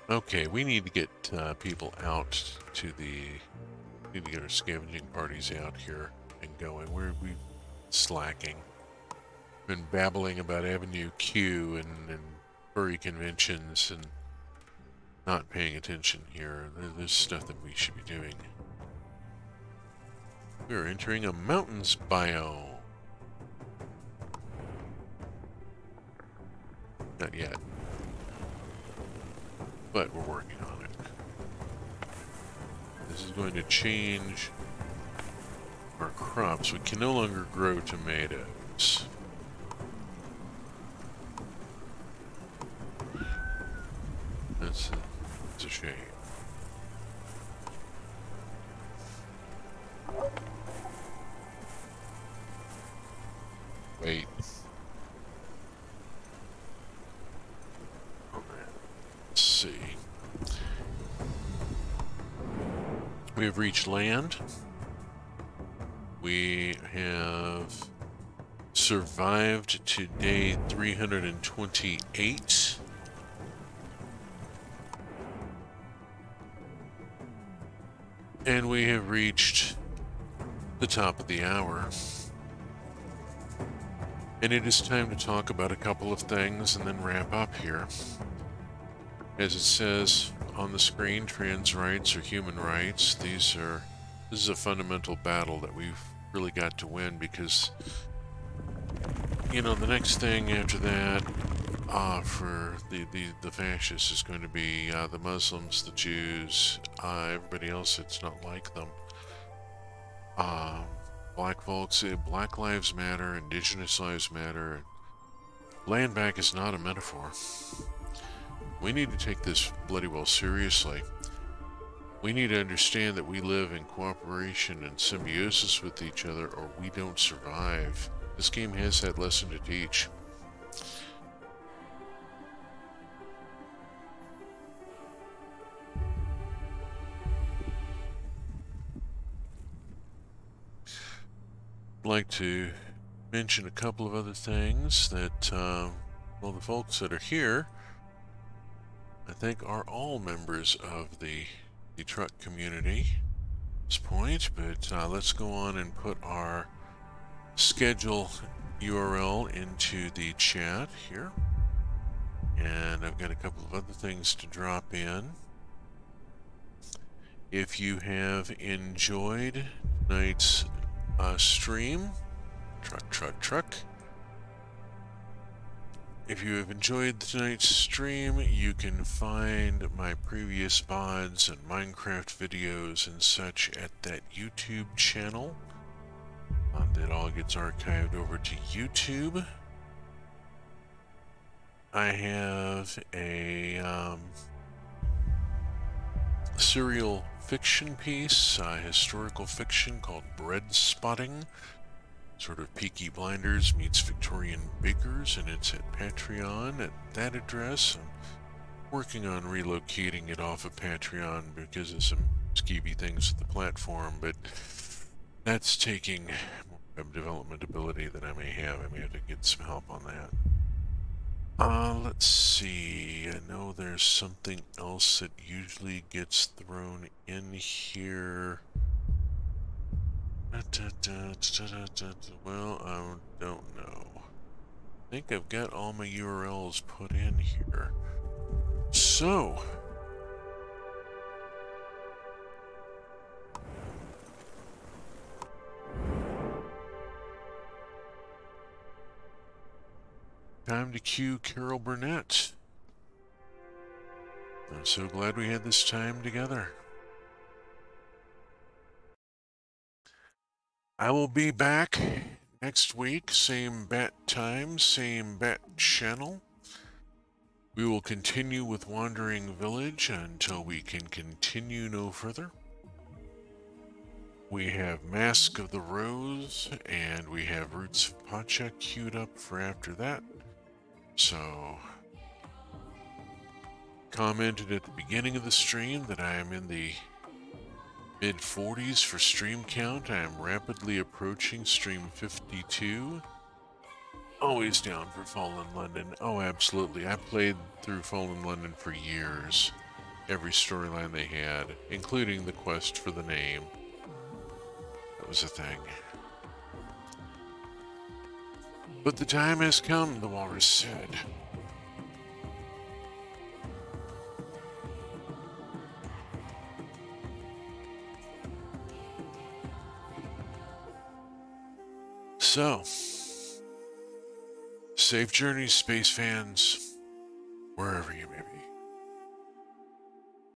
Okay, we need to get people out to need to get our scavenging parties out here and going. We slacking. Been babbling about Avenue Q and furry conventions and not paying attention here. There's stuff that we should be doing. We are entering a mountains biome. Not yet. But we're working on it. This is going to change our crops. We can no longer grow tomatoes. That's a shame. Wait. Let's see. We have reached land. We have survived to day 328. And we have reached the top of the hour. And it is time to talk about a couple of things and then wrap up here. As it says on the screen, trans rights are human rights. This is a fundamental battle that we've really got to win, because, you know, the next thing after that for the fascists is going to be the Muslims, the Jews, everybody else that's not like them. Black folks, Black Lives Matter, Indigenous Lives Matter. Land back is not a metaphor. We need to take this bloody well seriously. We need to understand that we live in cooperation and symbiosis with each other, or we don't survive. This game has that lesson to teach. I'd like to mention a couple of other things that, well, the folks that are here, I think, are all members of the truck community at this point, but let's go on and put our schedule URL into the chat here. And I've got a couple of other things to drop in. If you have enjoyed tonight's stream, truck, If you have enjoyed tonight's stream, you can find my previous VODs and Minecraft videos and such at that YouTube channel. That all gets archived over to YouTube. I have a serial fiction piece, historical fiction called Bread Spotting. Sort of Peaky Blinders meets Victorian Bakers, and it's at Patreon at that address. I'm working on relocating it off of Patreon because of some skeevy things with the platform, but that's taking more web development ability than I may have. I may have to get some help on that. Let's see. I know there's something else that usually gets thrown in here. Well, I don't know. I think I've got all my URLs put in here. So, time to cue Carol Burnett. I'm so glad we had this time together. I will be back next week, same bat time, same bat channel. We will continue with Wandering Village until we can continue no further. We have Mask of the Rose, and we have Roots of Pacha queued up for after that. So, commented at the beginning of the stream that I am in the mid-40s for stream count. I am rapidly approaching stream 52. Always down for Fallen London. Oh, absolutely. I played through Fallen London for years. Every storyline they had, including the quest for the name. That was a thing. But the time has come, the walrus said. So, safe journeys, space fans, wherever you may be.